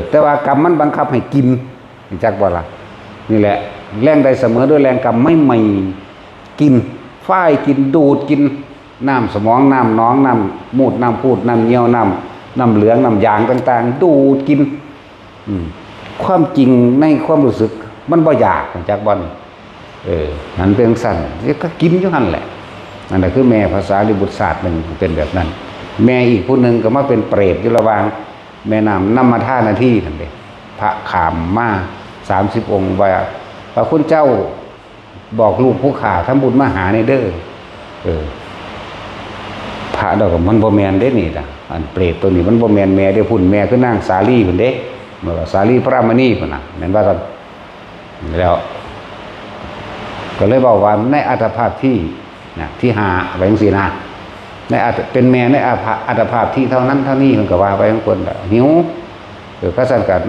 แต่ว่ากรรมมันบังคับให้กินรู้จักบ่ล่ะนี่แหละแรงใดเสมอด้วยแรงกรรมไม่กินฝ้ายกินดูดกินน้ำสมองน้ำน้องน้ำมูดน้ำพูดน้ำเหนียวน้ำเหลืองน้ำยางต่างๆดูดกินความจริงในความรู้สึกมันบ่อยากจากบ่นี่นั่นเป็นสั่นก็กินอยู่หั่นแหละนั่นแหละคือแม่ภาษาลิบุตรศาสตร์มันเป็นแบบนั้นแม่อีกผู้หนึ่งก็มาเป็นเปรตอยู่ระหว่างแม่น้ำน้ำมาท่านาที่นั่นเองพระขามมา30 องค์ว่าพระคุณเจ้าบอกลูกผู้ขาทำบุญมาหาในเด้อพระดอกมันบ่แมนเด้นี่ล่ะอันเปรตตัวนี้มันบ่แมนแม่เด้พุ่นแม่คือนางสาลีพุ่นเด้เมื่อสาลีพระมณีพุ่นน่ะแม่นว่าซั่นแล้วก็เลยบอกว่าในอัตภาพที่ที่หาไว้จังซี่นะในเป็นแม่ในอัตภาพที่เท่านั้นเท่านี้มันก็ว่าไปของคนหิวก็สั่นกัน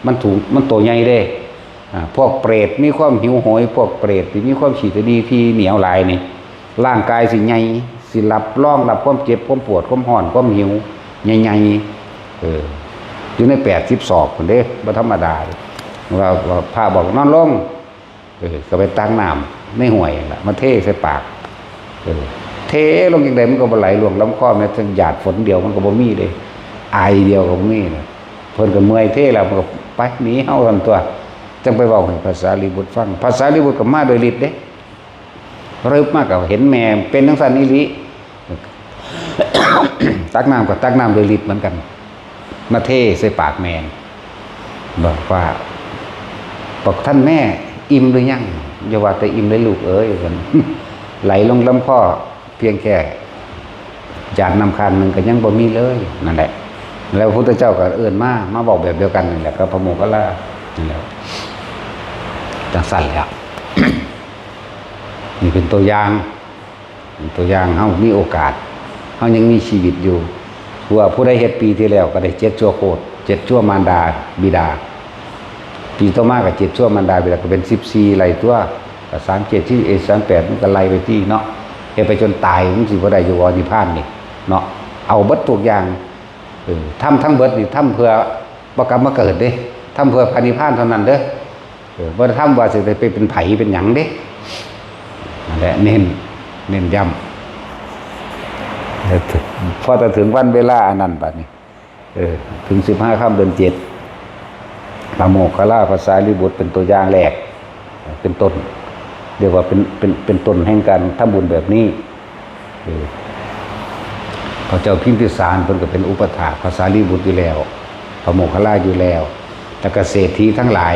มันโตใหญ่เด้พวกเปรตมีความหิวโหยพวกเปรตที่มีความฉีดดีที่เหนียวหลายนี่ร่างกายสิใหญ่สิรับรองรับความเจ็บความปวดความร้อนความหิวใหญ่ๆอยู่ใน80 ศอกพุ่นเด้บ่ธรรมดาว่าพระบอกนอนลงก็ไปตั้งน้ำในห้วยล่ะมาเทใส่ปากเทลงจังได๋มันก็บ่ไหลลงลำคอแม้แต่หยาดฝนเดียวมันก็บ่มีเด้ไอเดียวก็บ่มีนะเพิ่นก็เมื่อยเทแล้วมันก็ไปหนีเฮาซั่นตัวจังไปเว้าให้ภาษาลิบุตรฟังภาษาลิบุตรก็มาโดยฤทธิ์เด้รึบมากก็เห็นแม่เป็นจังซั่นอีหลี ตักน้ำก็ตักน้ำโดยฤทธิ์เหมือนกันมาเทใส่ปากแม่บอกว่าบอกท่านแม่อิ่มหรือยังอย่าว่าแต่อิ่มเลยลูกเอ้ยกันไหลลงลำคอเพียงแค่จานน้ำคันหนึ่งก็ยังบ่มีเลยนั่นแหละแล้วพระพุทธเจ้าก็เอื้อนมาบอกแบบเดียวกันนั่นแหละก็พระโมคคัลลานั่นแหละจังสั่นแล้ว นี่เป็นตัวอย่างเฮามีโอกาสเฮายังมีชีวิตอยู่ว่าผู้ใดเฮ็ดปีที่แล้วก็ได้7 ชั่วโคตร7 ชั่วมารดาบิดาปีต่อมาก็7 ชั่วมารดาบิดาก็เป็น14ไล่ตัวก็37ที่38มันก็ไล่ไปที่เนาะเฮ็ดไปจนตายมันสิบ่ได้อยู่อนิพพานนี่เนาะเอาเบิดทุกอย่างทำทั้งเบิดนี่ทำเพื่อบ่กลับมาเกิดเด้ทำเพื่อพระนิพพานเท่านั้นเด้อบ่ได้ทำว่าสิได้ไปเป็นไผเป็นหยังเด้นั่นแหละเน้นย้ำพอจะถึงวันเวลาอันนั้นบัดนี้ถึง15 ค่ำเดือน 7พระโมคคัลลาภาษาลิบุตรเป็นตัวอย่างแรกเป็นต้นเรียกว่าเป็นต้นแห่งการทำบุญแบบนี้พระเจ้าพิมพิสารเพิ่นก็เป็นอุปถากภาษาลิบุตรอยู่แล้วพระโมคคัลลาอยู่แล้วแต่เกษตรทีทั้งหลาย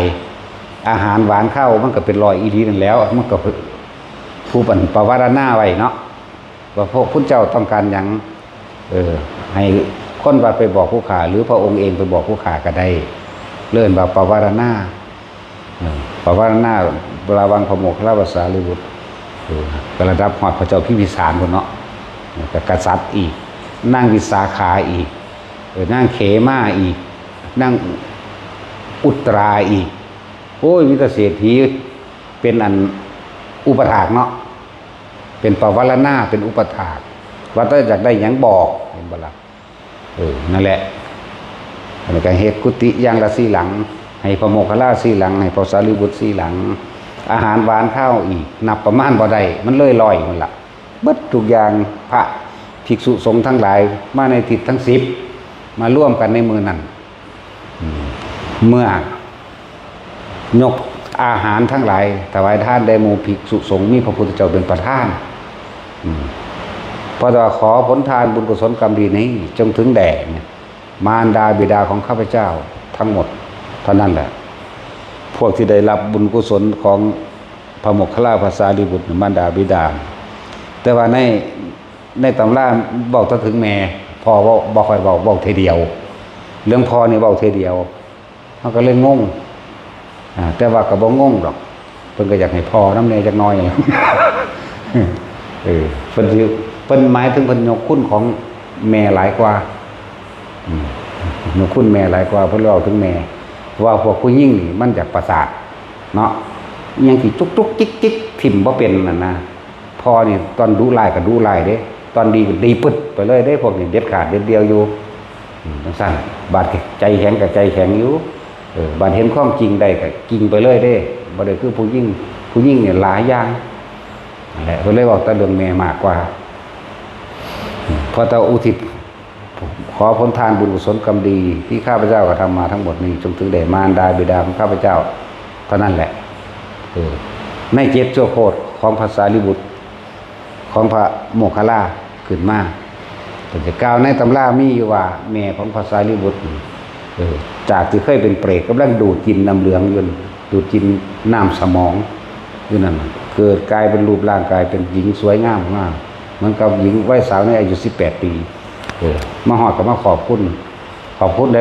อาหารหวานข้าวมันก็เป็นรอยอีหลีนั่นแล้วมันก็ผู้ปันปวารณาไว้เนาะว่าพระพุทธเจ้าต้องการหยังให้คนว่าไปบอกผู้ขาหรือพระองค์เองไปบอกผู้ขาก็ได้เลื่อนว่าปวารณาระวังพระโมคคัลลาภาษาลิบุตรก็ระดับฮอดพระเจ้าพิมพิสารพุ่นเนาะก็กษัตริย์อีกนางวิสาขาอีกนางเขมาอีกนางอุตราอีกโอ้ยมีแต่เศรษฐีเป็นอันอุปถากเนาะเป็นปวารณาเป็นอุปถากว่าถ้าอยากได้หยังบอกเห็นบ่ล่ะนั่นแหละอันนี้ก็เฮ็ดกุฏิอย่างละ4 หลังให้พระโมคคัลลา4 หลังให้พระสารีบุตร4 หลังอาหารหวานข้าวอีกนับประมาณบ่ได้มันเลยลอยมันล่ะเบิดทุกอย่างพระภิกษุสงฆ์ทั้งหลายมาในทิศทั้ง10มาร่วมกันในมือนั้นเมื่อยกอาหารทั้งหลายถวายทานแด่หมู่ภิกษุสงฆ์มีพระพุทธเจ้าเป็นประธานเพราะว่าขอผลทานบุญกุศลกรรมดีนี้จงถึงแด่มารดาบิดาของข้าพเจ้าทั้งหมดเท่านั้นแหละพวกที่ได้รับบุญกุศลของ พระโมคคัลลาภาษาลีบุตรมารดาบิดาแต่ว่าในตำราบอกถึงแม่พ่อบอกค่อยบอกเทเดียวเรื่องพ่อนี่บอกเทเดียวมันก็เลยงงแต่ว่าก็บ่งงหรอกเพิ่นก็อยากให้พ่อน้ำเนยจักหน่อยเพิ่นหมายถึงเพิ่นยกคุณของแม่หลายกว่ายกคุณแม่หลายกว่าเพิ่นเล่าถึงแม่ว่าพวกผู้หญิงนี่มันจากประสาทเนาะยังที่จุกๆจิกๆถิ่มบ่เป็นนั่นนะพ่อนี่ตอนดุร้ายก็ดุร้ายเด้ตอนดีก็ดีปึ๊ดไปเลยเด้พวกนี้เด็ดขาดเด็ดเดียวอยู่จังซั่นบาดใจแข็งกับใจแข็งอยู่บาดเห็นความจริงได้ก็จริงไปเลยเด้บ่ได้คือผู้หญิงเนี่ยหลายอย่างนั่นแหละเพิ่นเลยบอกแต่เรื่องแม่มากกว่าพอตาอุทิศขอผลทานบุญกุศลกรรมดีที่ข้าพเจ้ากระทำมาทั้งหมดนี้จงถึงแด่มารดาบิดาของข้าพเจ้าเท่านั้นแหละในเจ็ดชั่วโคตรของภาษาลิบุตรของพระโมคคัลลาขึ้นมาแต่จะกล่าวในตำรามีอยู่ว่าแม่ของภาษาลิบุตรจากที่เคยเป็นเปรตกำลังดูดกินน้ำเหลืองอยู่ดูดกินน้ำสมองอยู่นั่นเกิดกลายเป็นรูปร่างกายเป็นหญิงสวยงามมากเหมือนกับหญิงวัยสาวในอายุ18 ปีมาหอดกับมาขอบคุณ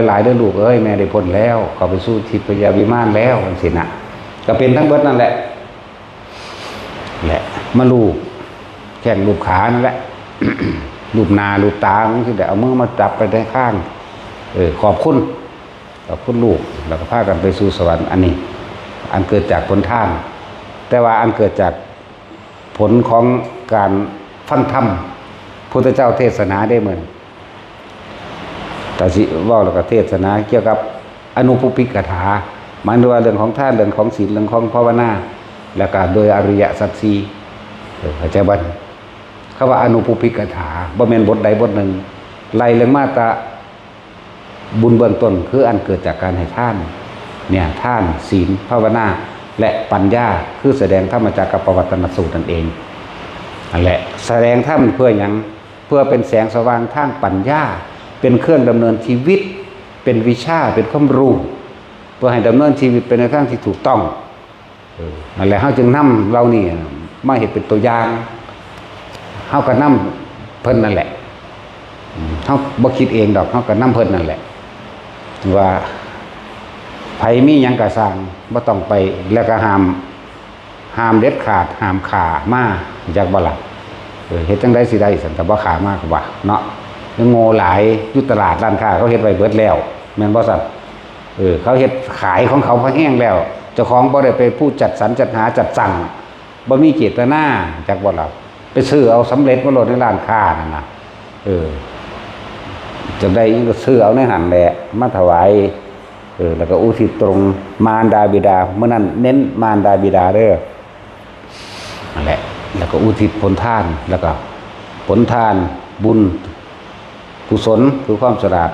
หลายๆเรื่องลูกแม่ได้พ้นแล้วขอไปสู้ทิพยวิมานแล้วสินะก็เป็นทั้งเบิดนั่นแหละมาลูกแข่งลูกขานั่นแหละ ลูกนาลูกตาที่แต่เอามือมาจับไปในข้างขอบคุณลูกแล้วก็พากันไปสู่สวรรค์อันนี้อันเกิดจากผลท่านแต่ว่าอันเกิดจากผลของการฟังธรรมพุทธเจ้าเทศนาได้เหมือนแต่สิว่าแล้วก็เทศนาเกี่ยวกับอนุปุพิกถาหมายถึงว่าเรื่องของท่านเรื่องของศีลเรื่องของภาวนาแล้วก็โดยอริยสัจสี่เข้าใจบ่คำว่าอนุปุพิกถาบ่แม่นบทใดบทหนึ่งไล่เรื่องมาตราบุญเบื้องต้นคืออันเกิดจากการให้ท่านเนี่ยท่านศีลภาวนาและปัญญาคือแสดงธรรมจักรปวัตตนสูตรนั่นเองนั่นแหละแสดงธรรมเพื่อหยังเพื่อเป็นแสงสว่างทางปัญญาเป็นเครื่องดำเนินชีวิตเป็นวิชาเป็นความรู้เพื่อให้ดำเนินชีวิตเป็นในทางที่ถูกต้องนั่นแหละเฮาจึงนำเรานี่มาเห็นเป็นตัวอย่างเฮาก็นำเพิ่นนั่นแหละเฮาบ่คิดเองดอกเฮาก็นำเพิ่นนั่นแหละว่าไผมีหยังก็สร้างบ่ต้องไปแล้วก็ห้ามเด็ดขาดห้ามขามาจากบ่ล่ะเฮ็ดจังได๋สิได้สันก็บ่ขามาก็ว่าเนาะยังโง่หลายอยู่ตลาดร้านค้าเขาเฮ็ดไว้เบิดแล้วแม่นบ่ซั่นเขาเฮ็ดขายของเขาพอแห้งแล้วเจ้าของบ่ได้ไปผู้จัดสรรจัดหาจัดสั่งบ่มีเจตนาจากบ่ล่ะไปซื้อเอาสำเร็จมาโหลดในร้านค้านั่นน่ะจะได้ยังก็ซื้อเอาในหันแหละมาถวายแล้วก็อุทิศตรงมารดาบิดาเมื่อนั้นเน้นมารดาบิดาเด้อนั่นแหละแล้วก็อุทิศผลทานแล้วก็ผลทานบุญกุศลคือความสะอาด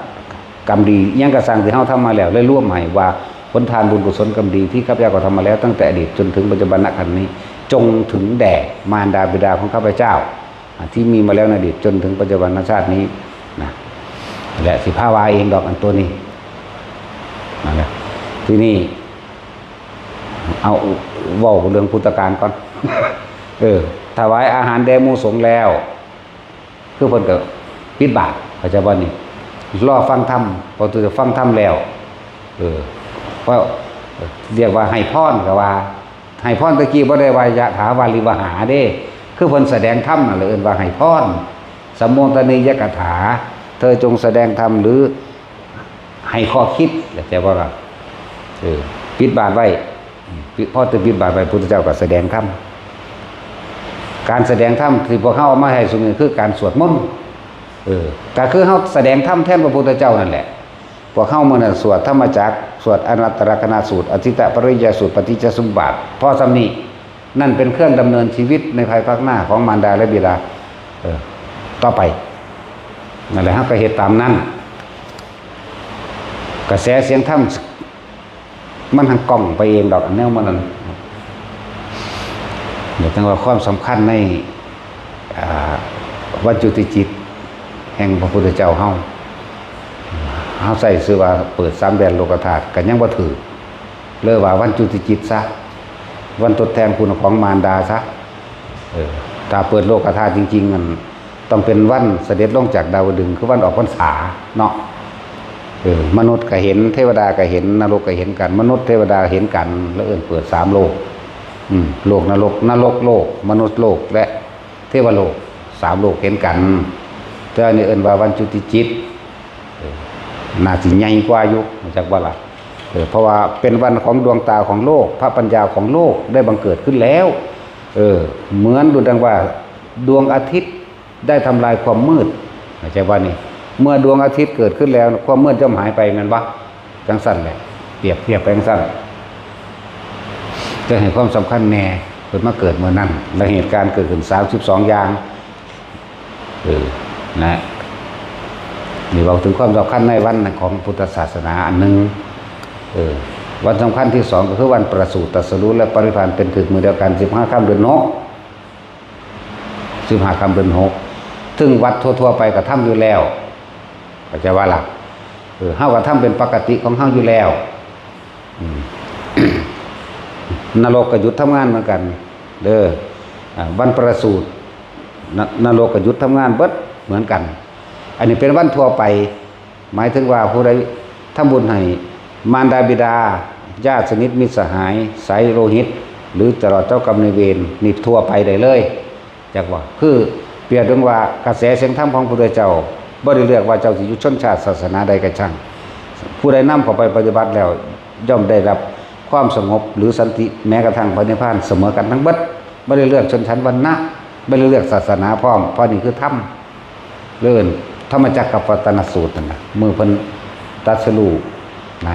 กรรมดียังกระสังที่เฮาทำมาแล้วได้ร่วมให้ว่าผลทานบุญกุศลกรรมดีที่ข้าพเจ้าก็ทำมาแล้วตั้งแต่อดีตจนถึงปัจจุบันณขณะนี้จงถึงแด่มารดาบิดาของข้าพเจ้าที่มีมาแล้วในอดีตจนถึงปัจจุบันชาตินี้นะและสิภาวาเองดอกอันตัวนี้นั่นแหละที่นี่เอาเว้าเรื่องพุทธกาลก่อนถวายอาหารแด่หมู่สงฆ์แล้วคือเพิ่นก็ปิดบาตรเข้าใจบ่นี่รอฟังธรรมพอตัวจะฟังธรรมแล้วว่าเรียกว่าให้พรก็ว่าให้พรตะกี้บ่ได้ว่ายะถาวาลิวหาเด้คือเพิ่นแสดงธรรมน่ะเลยเอิ้นว่าให้พรสัมโมทนียกถาเธอจงแสดงธรรมหรือให้ข้อคิดเข้าใจบ่ล่ะปิดบาตรไว้พอจะปิดบาตรไว้พุทธเจ้าก็แสดงธรรมการแสดงธรรมที่พวกเฮาเอามาให้ซุมื้อคือการสวดมนต์ก็คือเฮาแสดงธรรมแทนพระพุทธเจ้านั่นแหละพวกเฮามื้อนั้นสวดธรรมจักรสวดอนัตตลกนาสูตรอธิตปริยสูตรปฏิจจสมุปบาทพอสำนี้นั่นเป็นเครื่องดำเนินชีวิตในภายภาคหน้าของมารดาและบิดาต่อไปนั่นแหละเฮาก็เฮ็ดตามนั้นกระแสเสียงธรรมมันหันกล้องไปเองดอกอันแนวมันนั่นเดี๋ยวตั้งว่าความสำคัญในวัจจุติจิตแห่งพระพุทธเจ้าเฮาใส่ชื่อว่าเปิด3 แดนโลกธาตุกันยังบ่ถือเลยว่าวัจจุติจิตซะ วันทดแทนคุณของมารดาซะถ้าเปิดโลกธาตุจริงๆมันต้องเป็นวันเสด็จลงจากดาวดึงส์คือวันออกพรรษาเนาะมนุษย์ก็เห็นเทวดาก็เห็นนรกก็เห็นกันมนุษย์เทวดาเห็นกันแล้วเปิด3โลกโลกนรกโลกมนุษย์โลกและเทวโลก3โลกเห็นกันแต่อันนี้ว่าวันจุติจิตน่าสิใหญ่กว่าอยู่จากว่าล่ะเพราะว่าเป็นวันของดวงตาของโลกพระปัญญาของโลกได้บังเกิดขึ้นแล้วเหมือนดูดังว่าดวงอาทิตย์ได้ทำลายความมืดจากว่านี่เมื่อดวงอาทิตย์เกิดขึ้นแล้วความมืดย่อมหายไปแม่นบ่จังสั้นแหละเปรียบเทียบไปจังสั้นจะให้ความสำคัญแน่เพิ่นมาเกิดเมื่อนั้นและเหตุการณ์เกิดขึ้น32อย่างนะนี่บอกถึงความสำคัญในวันของพุทธศาสนาอันหนึ่งวันสำคัญที่2ก็คือวันประสูติตรัสรู้และปรินิพพานเป็นถึงมือเดียวกัน15 ค่ำเดือน15 ค่ำเดือน6ซึ่งวัดทั่วๆไปก็ทำอยู่แล้วก็จะว่าล่ะเฮาก็ทำเป็นปกติของเฮาอยู่แล้วนรกก็หยุดทำงานเหมือนกันเด้อวันประสูตินรกก็หยุดทำงานเบิดเหมือนกันอันนี้เป็นวันทั่วไปหมายถึงว่าผู้ใดทำบุญให้มารดาบิดาญาติสนิทมิตรสหายสายโลหิตหรือตลอดเจ้ากรรมนายเวรนี่ทั่วไปได้เลยจักว่าคือเปรียบถึงว่ากระแสเสียงธรรมของพระพุทธเจ้าบ่ได้เลือกว่าเจ้าสิอยู่ชนชาติศาสนาใดก็ช่างผู้ใดนำเข้าไปปฏิบัติแล้วย่อมได้รับความสงบหรือสันติแม้กระทั่งพระนิพพานเสมอกันทั้งเบิดบ่ได้เลือกชนชั้นวรรณะบ่ได้เลือกศาสนาพร้อมเพราะนี่คือธรรมเลื่อนธรรมจักรกับวัตนสูตรนั่นน่ะมือเพิ่นตรัสรู้นะ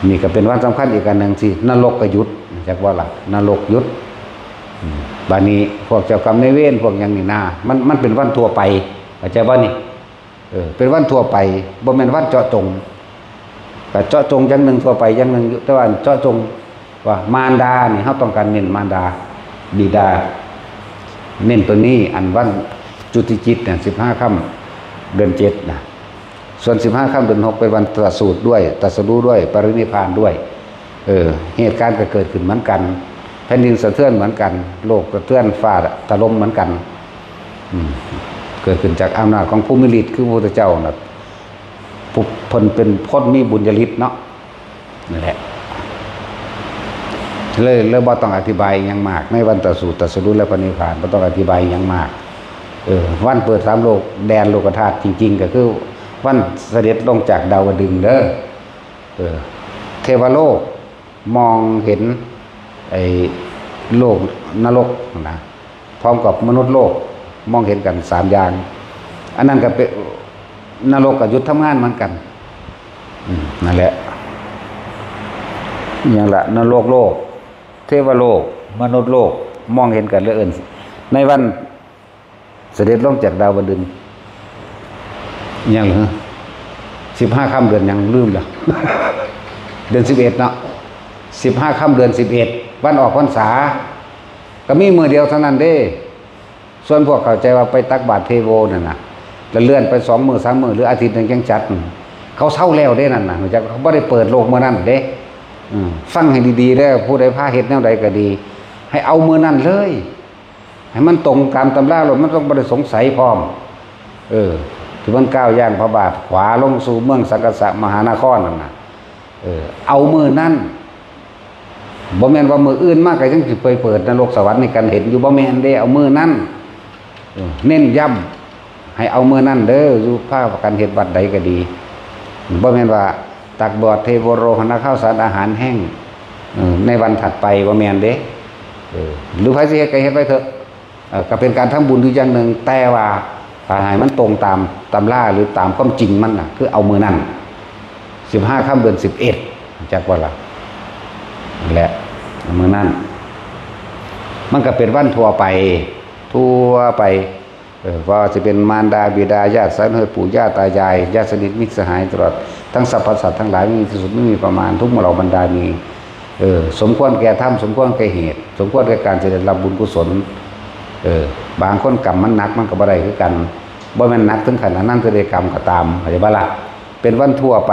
นี่ก็เป็นวันสำคัญอีกอันหนึ่งสินรกก็หยุดจากว่าล่ะนรกหยุดบานี้พวกเจ้ากรรมนายเวรพวกอย่างนี้นะมันเป็นวันทั่วไปเข้าใจบ่นี่เป็นวันทั่วไปบ่แม่นวันเจาะจงก็เจาะจงอย่างหนึ่งทั่วไปอย่างหนึ่งแต่ว่าเจาะจงว่ามารดานี่เฮาต้องการเน้นมารดาบิดาเน้นตัวนี้อันวันจุติจิตเนี่ย15 ค่ำเดือน7นะส่วน15 ค่ำเดือน6เป็นวันตรัสสูตรด้วยตรัสรู้ด้วยปรินิพพานด้วยเหตุการณ์ก็เกิดขึ้นเหมือนกันแผ่นดินสะเทือนเหมือนกันโลกสะเทือนฟ้าถล่มเหมือนกันเกิดขึ้นจากอำนาจของผู้มีฤทธิ์คือพระพุทธเจ้าน่ะผู้เพิ่นเป็นพ้นมีบุญญาฤทธิ์เนาะนั่นแหละเลยบ่ต้องอธิบายอย่างมากในวันตรัสสูตรตรัสรู้และปรินิพพานบ่ต้องอธิบายอย่างมากวันเปิด3โลกแดนโลกธาตุจริงๆก็คือวันเสด็จลงจากดาวดึงส์เด้อเทวโลกมองเห็นไอ้โลกนรกนะพร้อมกับมนุษย์โลกมองเห็นกัน3อย่างอันนั้นก็เป็นนรกกับหยุดทำงานเหมือนกันนั่นแหละอย่างละนรกโลกเทวโลกมนุษย์โลกมองเห็นกันเหลือเกินในวันเสด็จลงจากดาวดึงส์ยังเหรอ15 ค่ำเดือนยังลืมแล้ว เดือน11เนาะ15 ค่ำเดือน11วันออกพรรษาก็มีมือเดียวเท่านั้นเด้ส่วนพวกเข้าใจว่าไปตักบาตรเทโวนั่นน่ะแล้วเลื่อนไป2 มื้อ3 มื้อหรืออาทิตย์นึงยังจัดเขาเศร้าแล้วเด้นั่นน่ะจากเขาบ่ได้เปิดโลกมื้อนั้นเด้ฟังให้ดีๆเด้อผู้ใดพาเฮ็ดแนวใดก็ดีให้เอามื้อนั้นเลยให้มันตรงตามตำราแล้วมันต้องบ่ได้สงสัยพร้อมที่มันก้าวย่างพระบาทขวาลงสู่เมืองสังกสะมหานครนั่นน่ะเอามือนั่นบ่แม่นว่ามืออื่นมากก็ยังสิไปเปิดนรกสวรรค์ในกันเห็นอยู่บ่แม่นเด้เอามือนั่นเน้นย้ำให้เอามือนั่นเด้ออยู่ภาคกันเฮ็ดวัดใดก็ดีบ่แม่นว่าตักบาตรเทโวโรหณข้าวสารอาหารแห้งในวันถัดไปบ่แม่นเด้หรือไผสิเฮ็ดก็เฮ็ดไว้เถอะก็เป็นการทำบุญอยู่อย่างหนึ่งแต่ว่าให้มันตรงตามตำราหรือตามความจริงมันน่ะคือเอามือนั่น15 ค่ำเดือน11จักว่าล่ะแหละมือนั่นมันก็เป็นวันทั่วไปว่าจะเป็นมารดาบิดาญาติสายเลือดปู่ย่าตายายญาติสนิทมิตรสหายตลอดทั้งสรรพสัตว์ทั้งหลายไม่มีที่สุดไม่มีประมาณทุกเหล่าบรรดามีสมควรแก่ธรรมสมควรแก่เหตุสมควรแก่การจะได้รับบุญกุศลบางคนกรรมมันหนักมันก็บ่ได้คือกันบ่แม่นหนักถึงขนาดนั้นจะได้กรรมก็ตามเข้าใจบ่ล่ะเป็นวันทั่วไป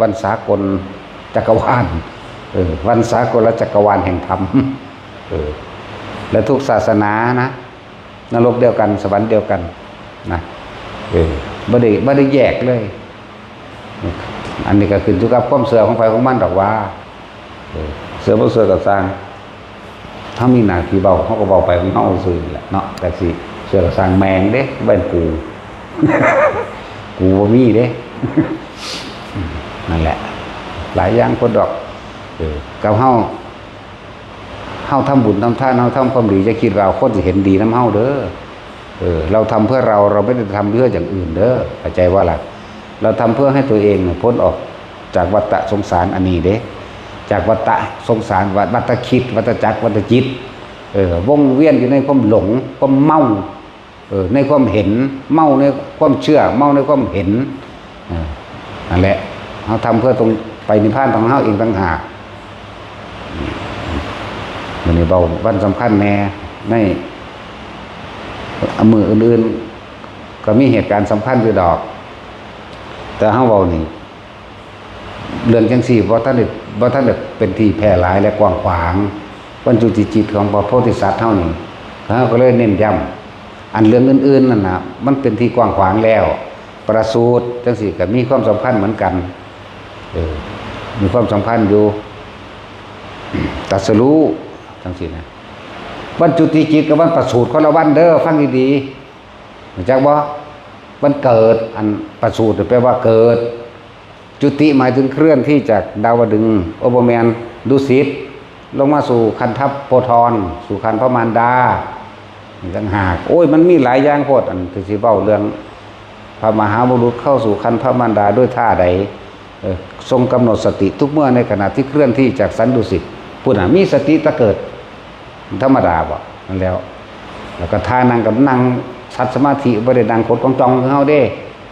วันสากลจักรวาล วันสากลจักรวาลแห่งธรรมและทุกศาสนานะนรกเดียวกันสวรรค์เดียวกันนะบ่ได้แยกเลยอันนี้ก็ขึ้นอยู่กับความเสื่อของไฟของมันดอกว่าเสือบ่เสือกับสร้างถ้ามีหน้าที่เบาเขาก็เบาไปของเขาซื่อแหละเนาะแต่สิเสือกับสร้างแมงเด้เป็นกูบ่มีเด้นั่นแหละหลายอย่างคนดอกกับเฮาทำบุญทำทานเฮาทำความดีจะคิดว่าคนสิเห็นดีนำเฮาเด้อเราทำเพื่อเราไม่ได้ทำเพื่ออย่างอื่นเด้อเข้าใจว่าล่ะเราทำเพื่อให้ตัวเองพ้นออกจากวัฏสงสารอันนี้เด้จากวัฏสงสารวัฏคิดวัฏจักรวัฏจิตวงเวียนอยู่ในความหลงความเมาในความเห็นเมาในความเชื่อเมาในความเห็นนั่นแหละเราทำเพื่อตรงไปนิพพานของเราเองต่างหากวันนี้เบาวันสำคัญแน่ในมืออื่นๆก็มีเหตุการณ์สำคัญอยู่ดอกแต่เฮาเว้านี่เรื่องจังซี่บ่ทันได้เป็นที่แพร่หลายและกว้างขวางบรรจุจิตของพระโพธิสัตว์เฮานี่เฮาก็เลยเน้นย้ำอันเรื่องอื่นๆนั่นน่ะมันเป็นที่กว้างขวางแล้วประสูติจังซี่ก็มีความสำคัญเหมือนกันมีความสำคัญอยู่ตรัสรู้จังซี่นะวันจุติจิตกับวันประสูติคนละวันเด้อฟังดีๆรู้จักบ่วันเกิดอันประสูติแปลว่าเกิดจุติหมายถึงเคลื่อนที่จากดาวดึงส์โอเปอร์แมนดุสิตลงมาสู่คันทัพโพธรสู่คันพระมารดาต่างหากโอ้ยมันมีหลายอย่างโพดอันที่สิเว้าเรื่องพระมหาบุรุษเข้าสู่คันพระมารดาด้วยท่าใดทรงกำหนดสติทุกเมื่อในขณะที่เคลื่อนที่จากสันดุสิตพูดน่ะมีสติตะเกิดธรรมดาบ่นั่นแล้วก็ท่านั่งกับนั่งสัตสมาธิบ่ได้นั่งกดจ้องๆเฮาเด้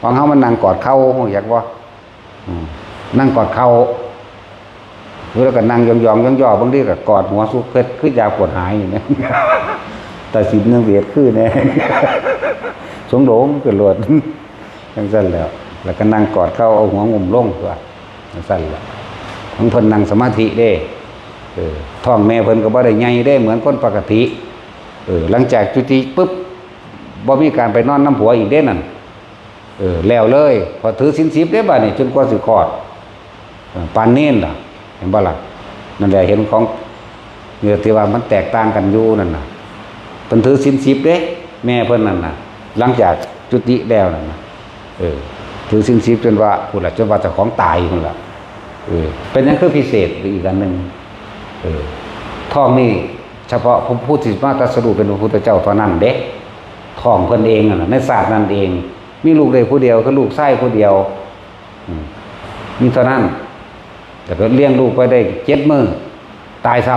ของเฮามันนั่งกอดเข่าอยากบ่นั่งกอดเข่าแล้วก็นั่งยองๆย่อๆบางทีก็กอดหัวสุกเพชรคือยาปวดหายอย่างนี้แต่สิเนื่องเวียดคือแน่สงโดงเกิดหลวดจังซั่นแล้วก็นั่งกอดเข่าเอาหัวงุ่มลงตัวจังซั่นแหละของเพิ่นนั่งสมาธิเด้ท้องแม่เพิ่นก็บ่ได้ใหญ่ได้เหมือนคนปกติหลังจากจุติปุ๊บบ่มีการไปนอนน้ำผัวอีกเด้นั่นแล้วเลยพอถือศีล10ได้บัดนี้จนกว่าสิคลอดปานเน้นล่ะเห็นบ่ล่ะนั่นแหละเห็นของเนี่ยที่ว่ามันแตกต่างกันอยู่นั่นน่ะเพิ่นถือศีล10เด้แม่เพิ่นนั่นน่ะหลังจากจุติแล้วนั่นน่ะถือศีล10จนว่าพูดล่ะจนว่าเจ้าของตายพุ่นล่ะเป็นหยังคือพิเศษอีกอันนึงท้องนี่เฉพาะผู้ที่มาตรัสรู้เป็นพระพุทธเจ้าเท่านั้นเด้ท้องเพิ่นเองน่ะในศาสตร์นั้นเองมีลูกได้ผู้เดียวคือลูกไส้ผู้เดียวมีเท่านั้นแต่ก็เลี้ยงลูกไปได้7 มื้อตายซ้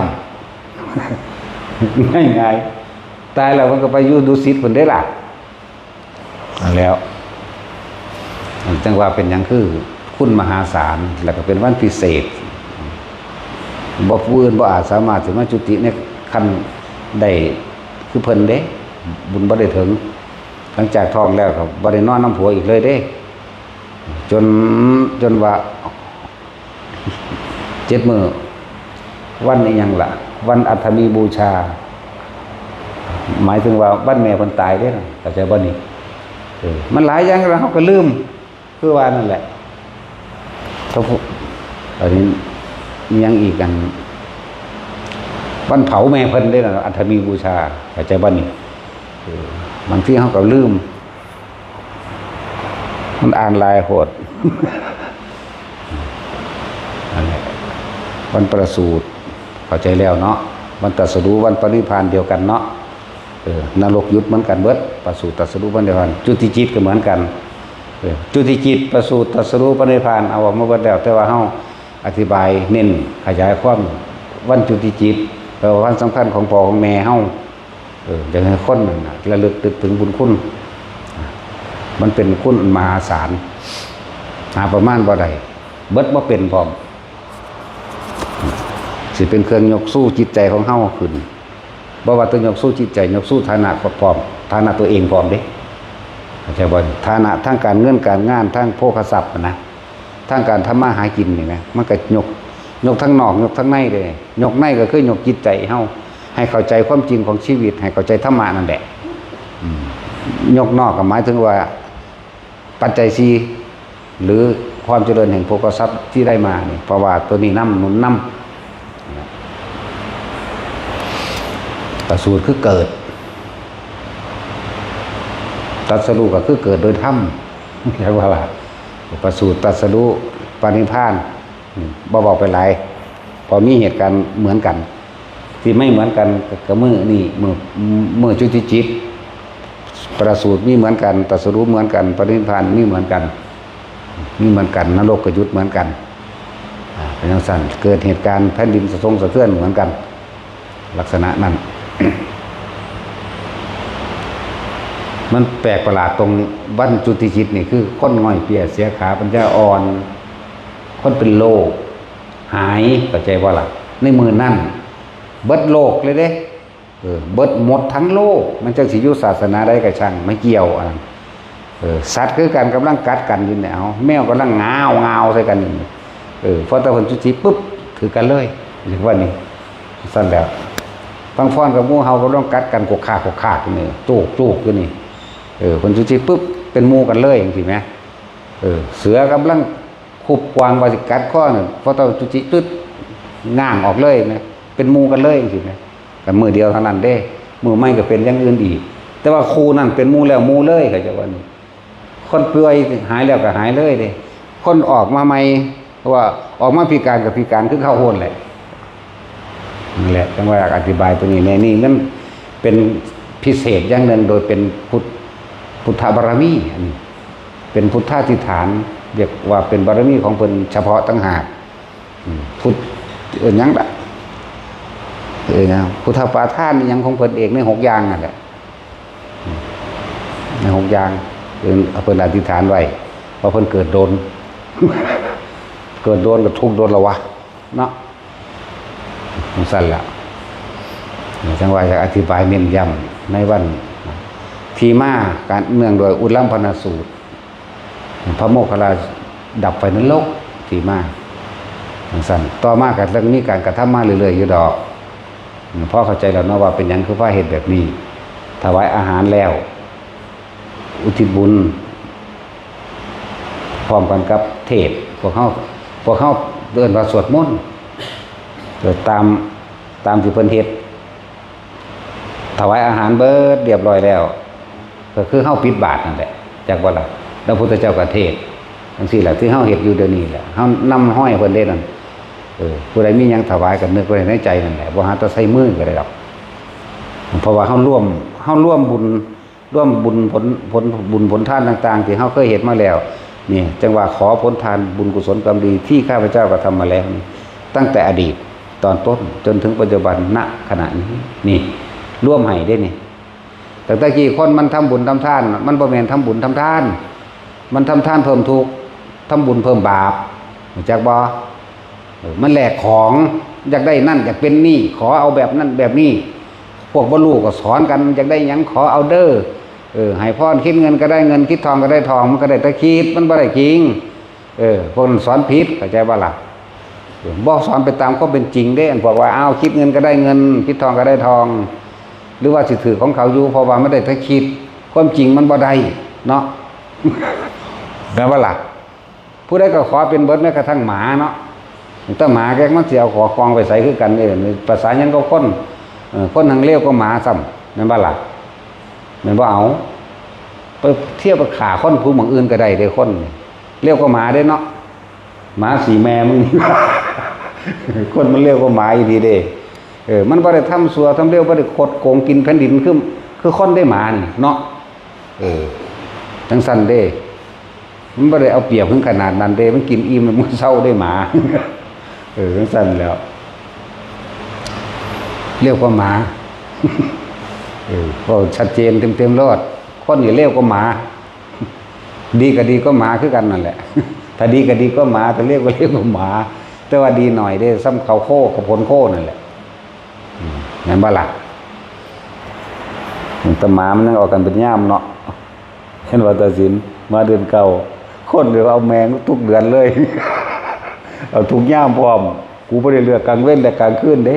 ำ ง่ายๆตายแล้วมันก็ไปอยู่ดุสิตเพิ่นได้ล่ะแล้วจังว่าเป็นหยังคือคุณมหาศาลแล้วก็เป็นวันพิเศษบ่ผู้อื่นบ่อาจสามารถสิมาจุติในคันได้คือเพิ่นเด้บุญบ่ได้ถึงหลังจากท้องแล้วก็บ่ได้นอนน้ำผัวอีกเลยเด้จนว่า7 มื้อวันนี้ยังล่ะวันอัฐมีบูชาหมายถึงว่าวันแม่เพิ่นตายเด้เข้าใจบ่นี่มันหลายอย่างแล้วเฮาก็ลืมคือว่านั่นแหละเขาพูดอันนี้มียังอีกกันวันเผาแม่เพิ่นได้ล่ะอัฐมีบูชาเข้าใจบ่นี่บางทีเฮาก็ลืมมันอ่านลายโหดวันประสูติเข้าใจแล้วเนาะวันตรัสรู้วันปรินิพพานเดียวกันเนาะนรกยุทธเหมือนกันเบิดประสูติตรัสรู้วันเดียวกันจุติจิตก็เหมือนกันจุติจิตประสูติตรัสรู้ปรินิพพานเอาออกมาเบิดแล้วแต่ว่าเฮาอธิบายเน้นขยายความวันจุติจิตแปลว่าวันสำคัญของพ่อของแม่เฮาอย่างให้คนนั่นน่ะระลึกถึงบุญคุณมันเป็นคุณมหาศาลหาประมาณบ่ได้เบิดบ่เป็นพร้อมสิเป็นเครื่องยกสู้จิตใจของเฮาขึ้นบ่ว่าต้องยกสู้จิตใจยกสู้ฐานะพร้อมฐานะตัวเองพร้อมเด้เข้าใจบ่ฐานะทางการเงินการงานทางโภคทรัพย์นะทางการทำมาหากินนี่นะมันก็ ยกทั้งนอกยกทั้งในเลยยกในก็คือยกจิตใจเฮาให้เข้าใจความจริงของชีวิตให้เข้าใจธรรมะนั่นแหละยกนอกก็หมายถึงว่าปัจจัยสี่หรือความเจริญแห่งโภคทรัพย์ที่ได้มาเนี่ยเพราะว่าตัวนี้นำหนุนนำประสูติคือเกิดตรัสรู้ก็คือเกิดโดยธรรมเรียกว่าประสูติตรัสรู้ปณิพานบ่บอกไปหลายพอมีเหตุการณ์เหมือนกันที่ไม่เหมือนกันกับมือนี่มือจุติจิตประสูติมีเหมือนกันตรัสรู้เหมือนกันปณิพานมีเหมือนกันนรกกับยุทธเหมือนกันเป็นอย่างนั้นเกิดเหตุการณ์แผ่นดินสะเทือนเหมือนกันลักษณะนั้น มันแปลกประหลาดตรงวันจุติจิตนี่คือคนง่อยเปียเสียขาปัญญาอ่อนคนเป็นโรคหายเข้าใจว่าล่ะในมือนั่นเบิดโลกเลยเด้เบิดหมดทั้งโลกมันจะสิอยู่ศาสนาใดก็ช่างไม่เกี่ยวอันสัตว์คือกันกำลังกัดกันอยู่เนี่ยเอาแมวกำลังงาวใส่กันอยู่พอตะวันจุติปุ๊บถือกันเลยเรียกว่านี่สั้นแล้วฟังฟ้อนกับงูเห่าก็ต้องกัดกันกกขานี่จูกอยู่นี่คนจุติปุ๊บเป็นหมู่กันเลยอย่างที่ไหมเสือกำลังคุบกวางวาสิกัดข้อเนี่ยพอตะวันจุติตึ๊ดง่างออกเลยนะเป็นหมู่กันเลยอย่างที่ไหมกันมือเดียวเท่านั้นเด้มือไม่ก็เป็นอย่างอื่นอีกแต่ว่าครูนั่นเป็นหมู่แล้วหมู่เลยเขาจะว่านี่คนป่วยหายแล้วก็หายเลยเด้คนออกมาใหม่เพราะว่าออกมาพิการกับพิการคือเข้าโหนแหละนี่แหละจังว่าอธิบายตัวนี้ในนี่มันเป็นพิเศษอย่างหนึ่งโดยเป็นพุทธบารมีเป็นพุทธาธิษฐานเรียกว่าเป็นบารมีของเพิ่นเฉพาะตั้งหากพุทธยังละนะพุทธปาทานยังของเพิ่นเองใน6อย่างนั่นแหละใน6อย่างเพิ่นอธิษฐานไว้เพราะเพิ่นเกิดโดนกับทุกโดนละวะเนาะมันสั้นละจังว่าจะอธิบายเน้นย้ำในวันทีมาการเนื่องโดยอุลัมพนสูตรพระโมคคัลลาดับไฟนรกทีมาสั้นต่อมากันเรื่องนี้การกระทำมาเรื่อยๆอยู่ดอกพ่อเข้าใจแล้วเนาะว่าเป็นยังคือว่าเหตุแบบนี้ถวายอาหารแล้วอุทิศบุญพร้อมกันกับเทศพวกเขาเดินมาสวดมนต์เกิดตามที่เพิ่นเฮ็ดถวายอาหารเบิดเรียบร้อยแล้วก็คือเฮาปิดบาตรนั่นแหละจากว่าล่ะพระพุทธเจ้าก็เทศจังซี่แหละที่เฮาเฮ็ดอยู่เดี๋ยวนี้แหละเฮานำห้อยเพิ่นเด้นั่นผู้ใดมีหยังถวายก็นึกไว้ในใจนั่นแหละบ่หาแต่ใส่มือก็ได้ดอกเพราะว่าเฮาร่วมบุญผลทานต่างๆที่เฮาเคยเฮ็ดมาแล้วนี่จังว่าขอผลทานบุญกุศลกรรมดีที่ข้าพเจ้าก็ทำมาแล้วตั้งแต่อดีตตอนต้นจนถึงปัจจุบันณขณะนี้นี่ร่วมให้ได้นี่แต่ตะกี้คนมันทำบุญทำทานมันบ่แม่นทำบุญทำทานมันทำทานเพิ่มทุกข์ทำบุญเพิ่มบาปรู้จักบ่มันแลกของอยากได้นั่นอยากเป็นนี่ขอเอาแบบนั้นแบบนี้พวกบ่รู้ก็สอนกันอยากได้หยังขอเอาเด้อให้พรคิดเงินก็ได้เงินคิดทองก็ได้ทองมันก็ได้แต่คิดมันบ่ได้จริงพวกนั้นสอนผิดเข้าใจบ่ล่ะบ่สอนไปตามความเป็นจริงเด้อันบอกว่าอ้าวคิดเงินก็ได้เงินคิดทองก็ได้ทองหรือว่าสิถือของเขาอยู่เพราะว่าไม่ได้แต่คิดความจริงมันบ่ได้เนาะแม่นบ่ล่ะผู้ใดก็ขอเป็นเบิดแม้กระทั่งหมาเนาะแต่หมาแกมันสิเอาขอกองไปใส่คือกันภาษาหยังก็คนทางเลวก็หมาซ้ำแม่นบ่ล่ะแม่นบ่เอาไปเทียบกับขาคนผู้หม่องอื่นก็ได้เด้คนเลวก็หมาเด้เนาะหมาสีแม่มึง คนมันเร็วกว่าหมาอีกทีเด้มันบ่ได้ทำสัวทำเร็วบ่ได้คดโกงกินแผ่นดินคือคนได้หมานี่เนาะจังซั่นเด้มันบ่ได้เอาเปรียบถึงขนาดนั้นเด้มันกินอิ่มมันเศร้าได้หมา จังซั่นแล้วเร็วกว่าหมา ก็ชัดเจนเต็มๆรอดคนนี่เร็วกว่าหมา ดีก็ดีก็หมาคือกันนั่นแหละ ถ้าดีก็ดีก็หมาถ้าเรียกว่าหมาแต่ว่าดีหน่อยได้ซ้ำเขาโค้กับผลโค้นั่นแหละนั่นบ้าล่ะแต่หมามันนั่งออกกันเป็นย่ามเนาะเห็นว่าตาสินมาเดือนเก่าคนเดี๋ยวเอาแมงทุกเดือนเลย เอาทุกย่ามพร้อม กูบ่ได้เลือกกลางเว้นและกลางคืนเด้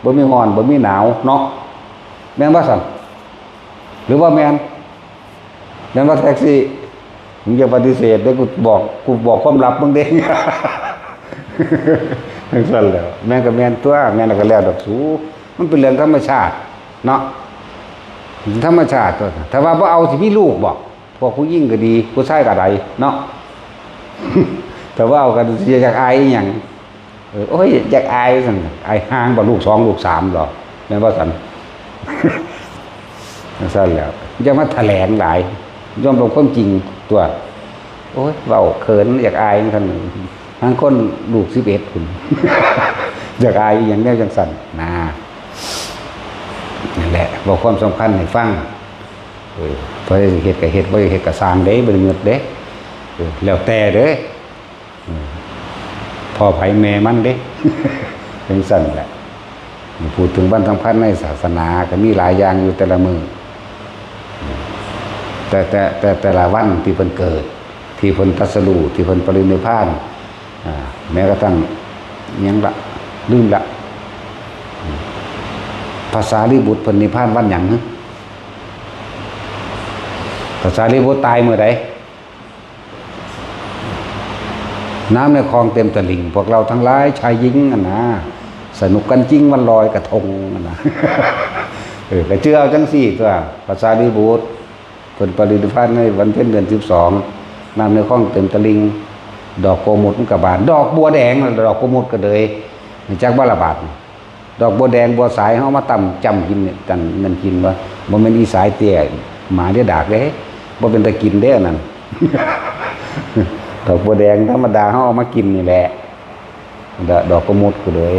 บ่มีร้อนบ่มีหนาวเนาะแม่นบ่ซั่นหรือว่าแม่นว่าแท็กซี่มึงอย่าปฏิเสธเด้กูบอกความลับมึงเด้ทั้งซั่นแล้วแม่นก็แม่นตัวแม่นก็แล้วดอกสูมันเป็นเรื่องธรรมชาติเนาะธรรมชาติตัวถ้าว่าบ่เอาสิมีลูกบ่พวกผู้หญิงก็ดีผู้ชายก็ได้เนาะแต่ว่าเอากันอยากอายอีหยังโอ้ยอยากอายซั่นอายห่างบ่ลูก2ลูก3หรอแม่นบ่ซั่นซั่นแล้วอย่ามาแถลงหลายยอมรับความจริงตัวโอ้ยเว้าเขินอยากอายซั่นบางคนลูก11พุ่นอยากอายอีหยังแนวจังซั่นนั่นแหละบอกความสำคัญให้ฟังเพราะเฮ็ดก็เฮ็ดบ่เฮ็ดก็สร้างเด้บ่ได้เงิดเด้แล้วแต่เด้พ่อไผแม่มันเด้เป็นสั่นแหละพูดถึงวันสำคัญในศาสนาก็มีหลายอย่างอยู่แต่ละมื้อแต่ละวันที่เพิ่นเกิดที่เพิ่นตรัสรู้ที่เพิ่นปรินิพพานแม้กระทั่งยังละลืมละภาษาลิบุตรเพิ่นนิพพานวันหยังภาษาลิบุตรตายเมื่อใดน้ำในคลองเต็มตลิ่งพวกเราทั้งหลายชายหญิงนะสนุกกันจริงวันลอยกระทงนะก็เชื่อเอาจังซี่ตัวภาษาลิบุตรเพิ่นปรินิพพานในวันเพ็ญเดือน12น้ำในคลองเต็มตลิ่งดอกโกมุตก็บานดอกบัวแดงดอกโกมุตก็เลยจักบ่ละบาทดอกบัวแดงบัวสายเฮามาตำจำกินเนี่ยกันมันกินว่าบ่แม่นอีสายเตี้ยหมาเด้ดากเด้บ่เป็นตะกินเด้อนั่น ดอกบัวแดงธรรมดาเฮาเอามากินนี่แหละดอกกระมุดก็เลย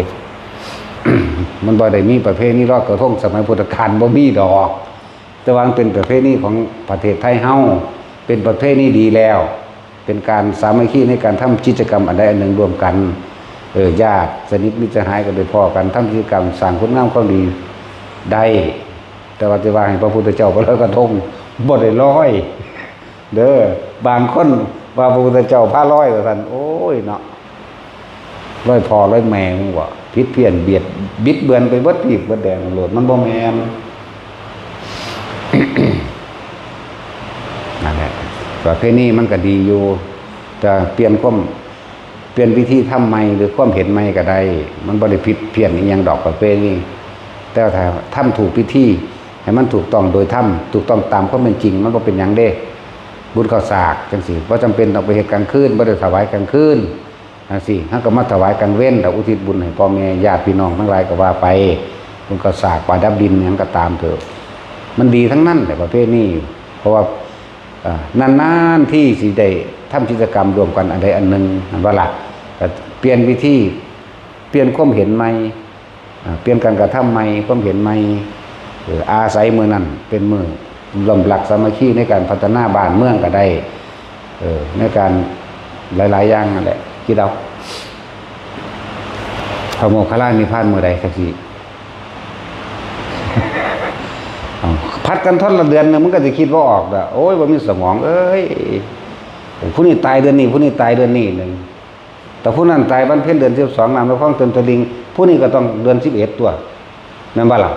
มันบ่ได้มีประเภทนี้ลอยกระทงสมัยพุทธกาลบ่มีดอกแต่ว่าเป็นประเภทนี้ของประเทศไทยเฮาเป็นประเภทนี้ดีแล้วเป็นการสามัคคีในการทำกิจกรรมอันใดอันหนึ่งรวมกันญาติสนิทมิตรสหายกันโดยพอกันทำกิจกรรมสร้างคุณงามความดีได้แต่ว่าจะว่าให้พระพุทธเจ้าบ่ลอยกระทงบ่ได้ลอยเด้อบางคนว่าพระพุทธเจ้าพาลอยว่าซั่นโอ้ยเนาะลอยพอลอยแม่มึงว่าผิดเพี้ยนเบียดบิดเบือนไปเบิดปีกเบิดแดงโลดมันบ่แม่น นั่นแหละประเภทนี้มันก็ดีอยู่แต่เปลี่ยนวิธีทำใหม่หรือความเห็นใหม่ก็ได้มันบ่ได้ผิดเพี้ยนอีหยังดอกประเภทนี้แต่ถ้าทำถูกวิธีให้มันถูกต้องโดยทำถูกต้องตามความเป็นจริงมันบ่เป็นหยังเด้บุญข้าวสากจังซี่บ่จำเป็นต้องไปเฮ็ดกลางคืนบ่ได้ถวายกลางคืนจังซี่เฮาก็มาถวายกลางเว้นแล้วอุทิศบุญให้พ่อแม่ญาติพี่น้องทั้งหลายก็ว่าไปบุญข้าวสากปลาดับดินหยังก็ตามเถอะมันดีทั้งนั้นแหละประเภทนี้เพราะว่านานๆที่สิได้ทำกิจกรรมรวมกันอันใดอันหนึ่งนั่นว่าล่ะเปลี่ยนวิธีเปลี่ยนความเห็นใหม่เปลี่ยนการกระทำใหม่ความเห็นใหม่อาศัยมือนั้นเป็นมือรวมหลักสามัคคีในการพัฒนาบ้านเมืองก็ได้ในการหลายๆอย่างนั่นแหละคิดเอาพระโมคคัลลานิพพานเมื่อใดสักทีพัดกันทอดละเดือนนึงมันก็จะคิดว่าออกโอ้ยว่ามีสมองเอ้ยผู้นี้ตายเดือนนี้ผู้นี้ตายเดือนนี้นึงแต่ผู้นั้นตายวันเพ็ญเดือน12น้ำในคลองเต็มตลิ่งผู้นี้ก็ต้องเดือน11ตัวนั่นบ่ล่ะ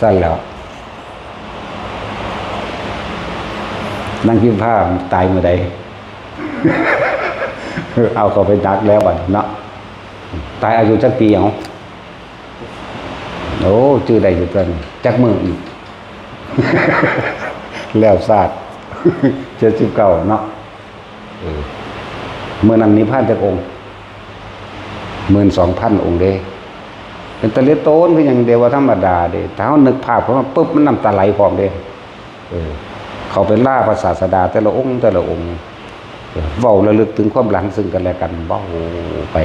สั้นแล้วนั่งคิดภาพตายเมื่อใด เอาเข้าไปดักแล้วบัดเนาะตายอายุจักปีเอาโอ้ชื่อใดอยู่ตัวนี้จักมืออีก แล้วศาสตร์79เนาะเมื่อนั้นนิพพานจักองค์ 12,000 องค์เด้เป็นตะเลโตนคืออย่างเดียวว่าธรรมดาเด้ถ้าเฮานึกภาพเขามาปึ๊บมันน้ำตาไหลพร้อมเด้เขาเป็นล่าพระศาสดาแต่ละองค์เว้าระลึกถึงความหลังซึ่งกันและกันเว้าไป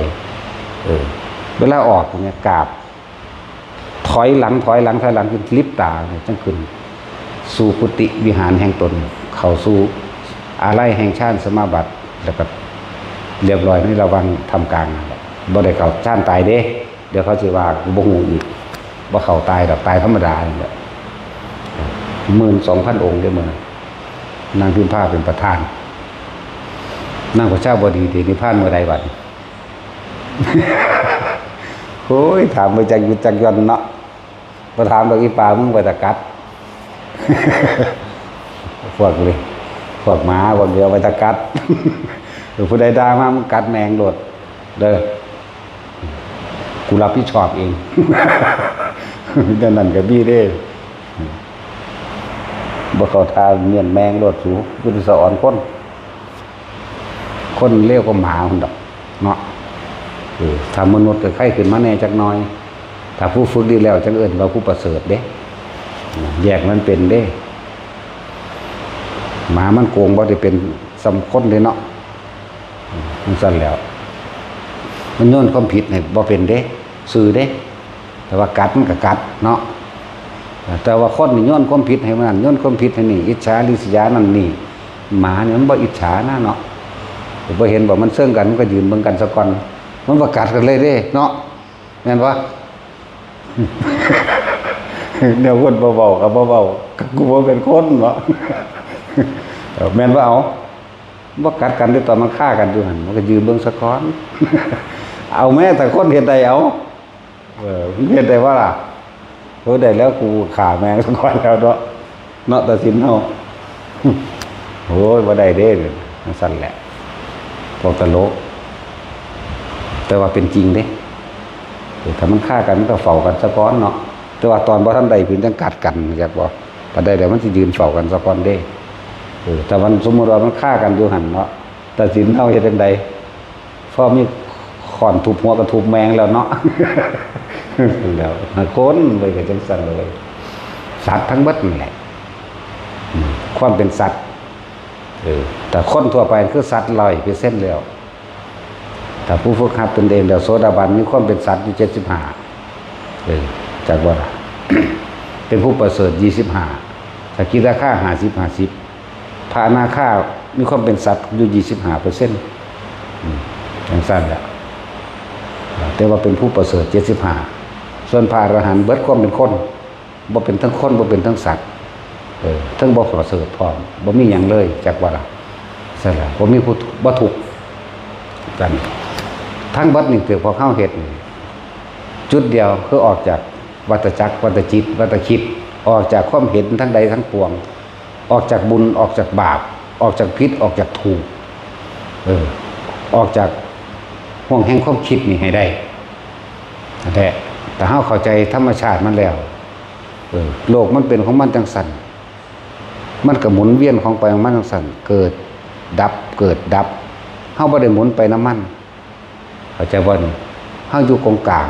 เวลาออกเนี่ยกราบถอยหลังขึ้นลิบตาจังขึ้นสู่กุฏิวิหารแห่งตนเข้าสู่อาลัยแห่งฌานสมาบัติแล้วก็เรียบร้อยในระวังทำกลางบ่ได้เข้าฌานตายเด้เดี๋ยวเขาสิว่าบ่ฮู้อีกบ่เข้าตายดอกตายธรรมดานี่แหละ 12,000 องค์เด้อมื้อนางพิมพาเป็นประธานนางพระเจ้าบดีนิพพานเมื่อใดบัด โอ้ยถามไปจากยุดจากยนเนาะพอถามดอกอีปลามึงไปตะกัด พวกเลยพวกหมาพวกเดียวไปตะกัด หรือผู้ใดด่ามามึงกัดแมงโดดเด้อกูรับผิดชอบเอง นั่นกับบี้เด้บ่เข้าทางเมียนแมงโดดสูกูจะสอนคนเลี้ยวก็หมาคนดอกเนาะถ้ามนุษย์ก็ไข้ขึ้นมาแน่จักหน่อยถ้าผู้ฝึกดีแล้วจังเอิ้นว่าผู้ประเสริฐเด้แยกมันเป็นเด้หมามันโกงบ่ได้เป็นสำคนเด้เนาะมันสั่นแล้วมันโยนความผิดให้บ่เป็นเด้ซื่อเด้แต่ว่ากัดมันก็กัดเนาะแต่ว่าคนนี่โยนความผิดให้มันนั่นโยนความผิดให้นี่อิจฉาริษยานั่นนี่หมาเนี่ยมันบ่อิจฉานะเนาะบ่เห็นบ่มันเซิงกันมันก็ยืนเบิ่งกันซะก่อนมันบ่กัดกันเลยเด้เนาะแม่นบ่ เดี๋ยวคนเบาๆกับเบาๆกูบ่เป็นคนเนาะ แม่นว่าเอาบ่กัดกันด้วยตอนมันฆ่ากันอยู่หั่นมันก็ยืนเบิ่งซะก่อน เอาแม้แต่คนเฮ็ดได้เอาเฮ็ดได้ว่าล่ะได้แล้วกูฆ่าแม่งซะก่อนแล้วเนาะเนาะตัดสินเฮา โอ้ยบ่ได้เด้มันสั่นแหละพวกตลกแต่ว่าเป็นจริงเด้ถ้ามันฆ่ากันมันก็เฝ้ากันซะก่อนเนาะแต่ว่าตอนบ่ทันใดเพิ่นจังกัดกันอยากบ่พอได้แล้วมันสิยืนเฝ้ากันซะก่อนเด้แต่มันสมมุติว่ามันฆ่ากันอยู่หั่นเนาะตัดสินเฮาเฮ็ดจังได๋พอมีค้อนทุบหัวก็ทุบแมงแล้วเนาะ แล้วคนเลยก็จังซั่นเลยสัตว์ทั้งเบิดนั่นแหละความเป็นสัตว์แต่คนทั่วไปคือสัตว์100%แล้วถ้าผู้ฝึกหัดตนเองแล้วโสดาบันมีความเป็นสัตว์อยู่75จากว่า เป็นผู้ประเสริฐ25ถ้ากินราคา50พระอนาคามีความเป็นสัตว์อยู่25%อย่างสั้นแหละแต่ว่าเป็นผู้ประเสริฐ75ส่วนพระอรหันต์เบิดความเป็นคนบ่เป็นทั้งคนบ่เป็นทั้งสัตว์ทั้งบ่ประเสริฐพร้อมบ่มีหยังเลยจากว่าล่ะซั่นล่ะบ่มีผู้บ่ทุกข์กันทั้งเบิดนี่คือพอเข้าเฮ็ดจุดเดียวคือออกจากวัฏจักรวัฏจิตวัฏคิดออกจากความเห็นทั้งใดทั้งปวงออกจากบุญออกจากบาปออกจากผิดออกจากถูกออกจากห่วงแห่งความคิดนี่ให้ได้นั่นแหละแต่เฮาเข้าใจธรรมชาติมันแล้วโลกมันเป็นของมันจังสั่นมันก็หมุนเวียนของไปของมันจังสั่นเกิดดับเกิดดับเฮาบ่ได้หมุนไปน้ำมันเข้าใจบ่นี่เฮาอยู่กองกลาง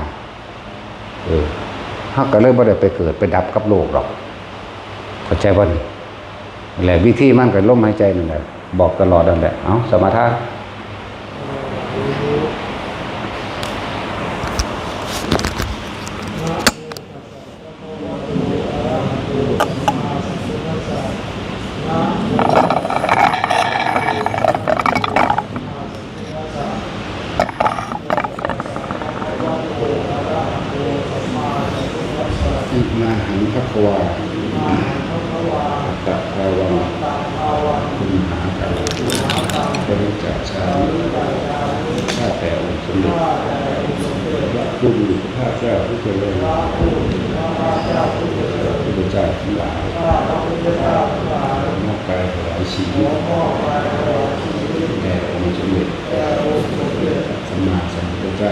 เฮาก็เลยบ่ได้ไปเกิดไปดับกับโลกหรอกเข้าใจบ่นี่นั่นแหละวิธีมันก็ลมหายใจนั่นแหละบอกตลอดนั่นแหละเอ้าสมาทานนาหังพักวาตัดภาวังคุณหากันบริจาคชาข้าแต่องค์สมเด็จผู้มีพระเจ้าผู้เจริญพระเจ้าทั้งหลายมอบกายถวายชีวิตแด่องค์สมเด็จสัมมาสัมพุทธเจ้า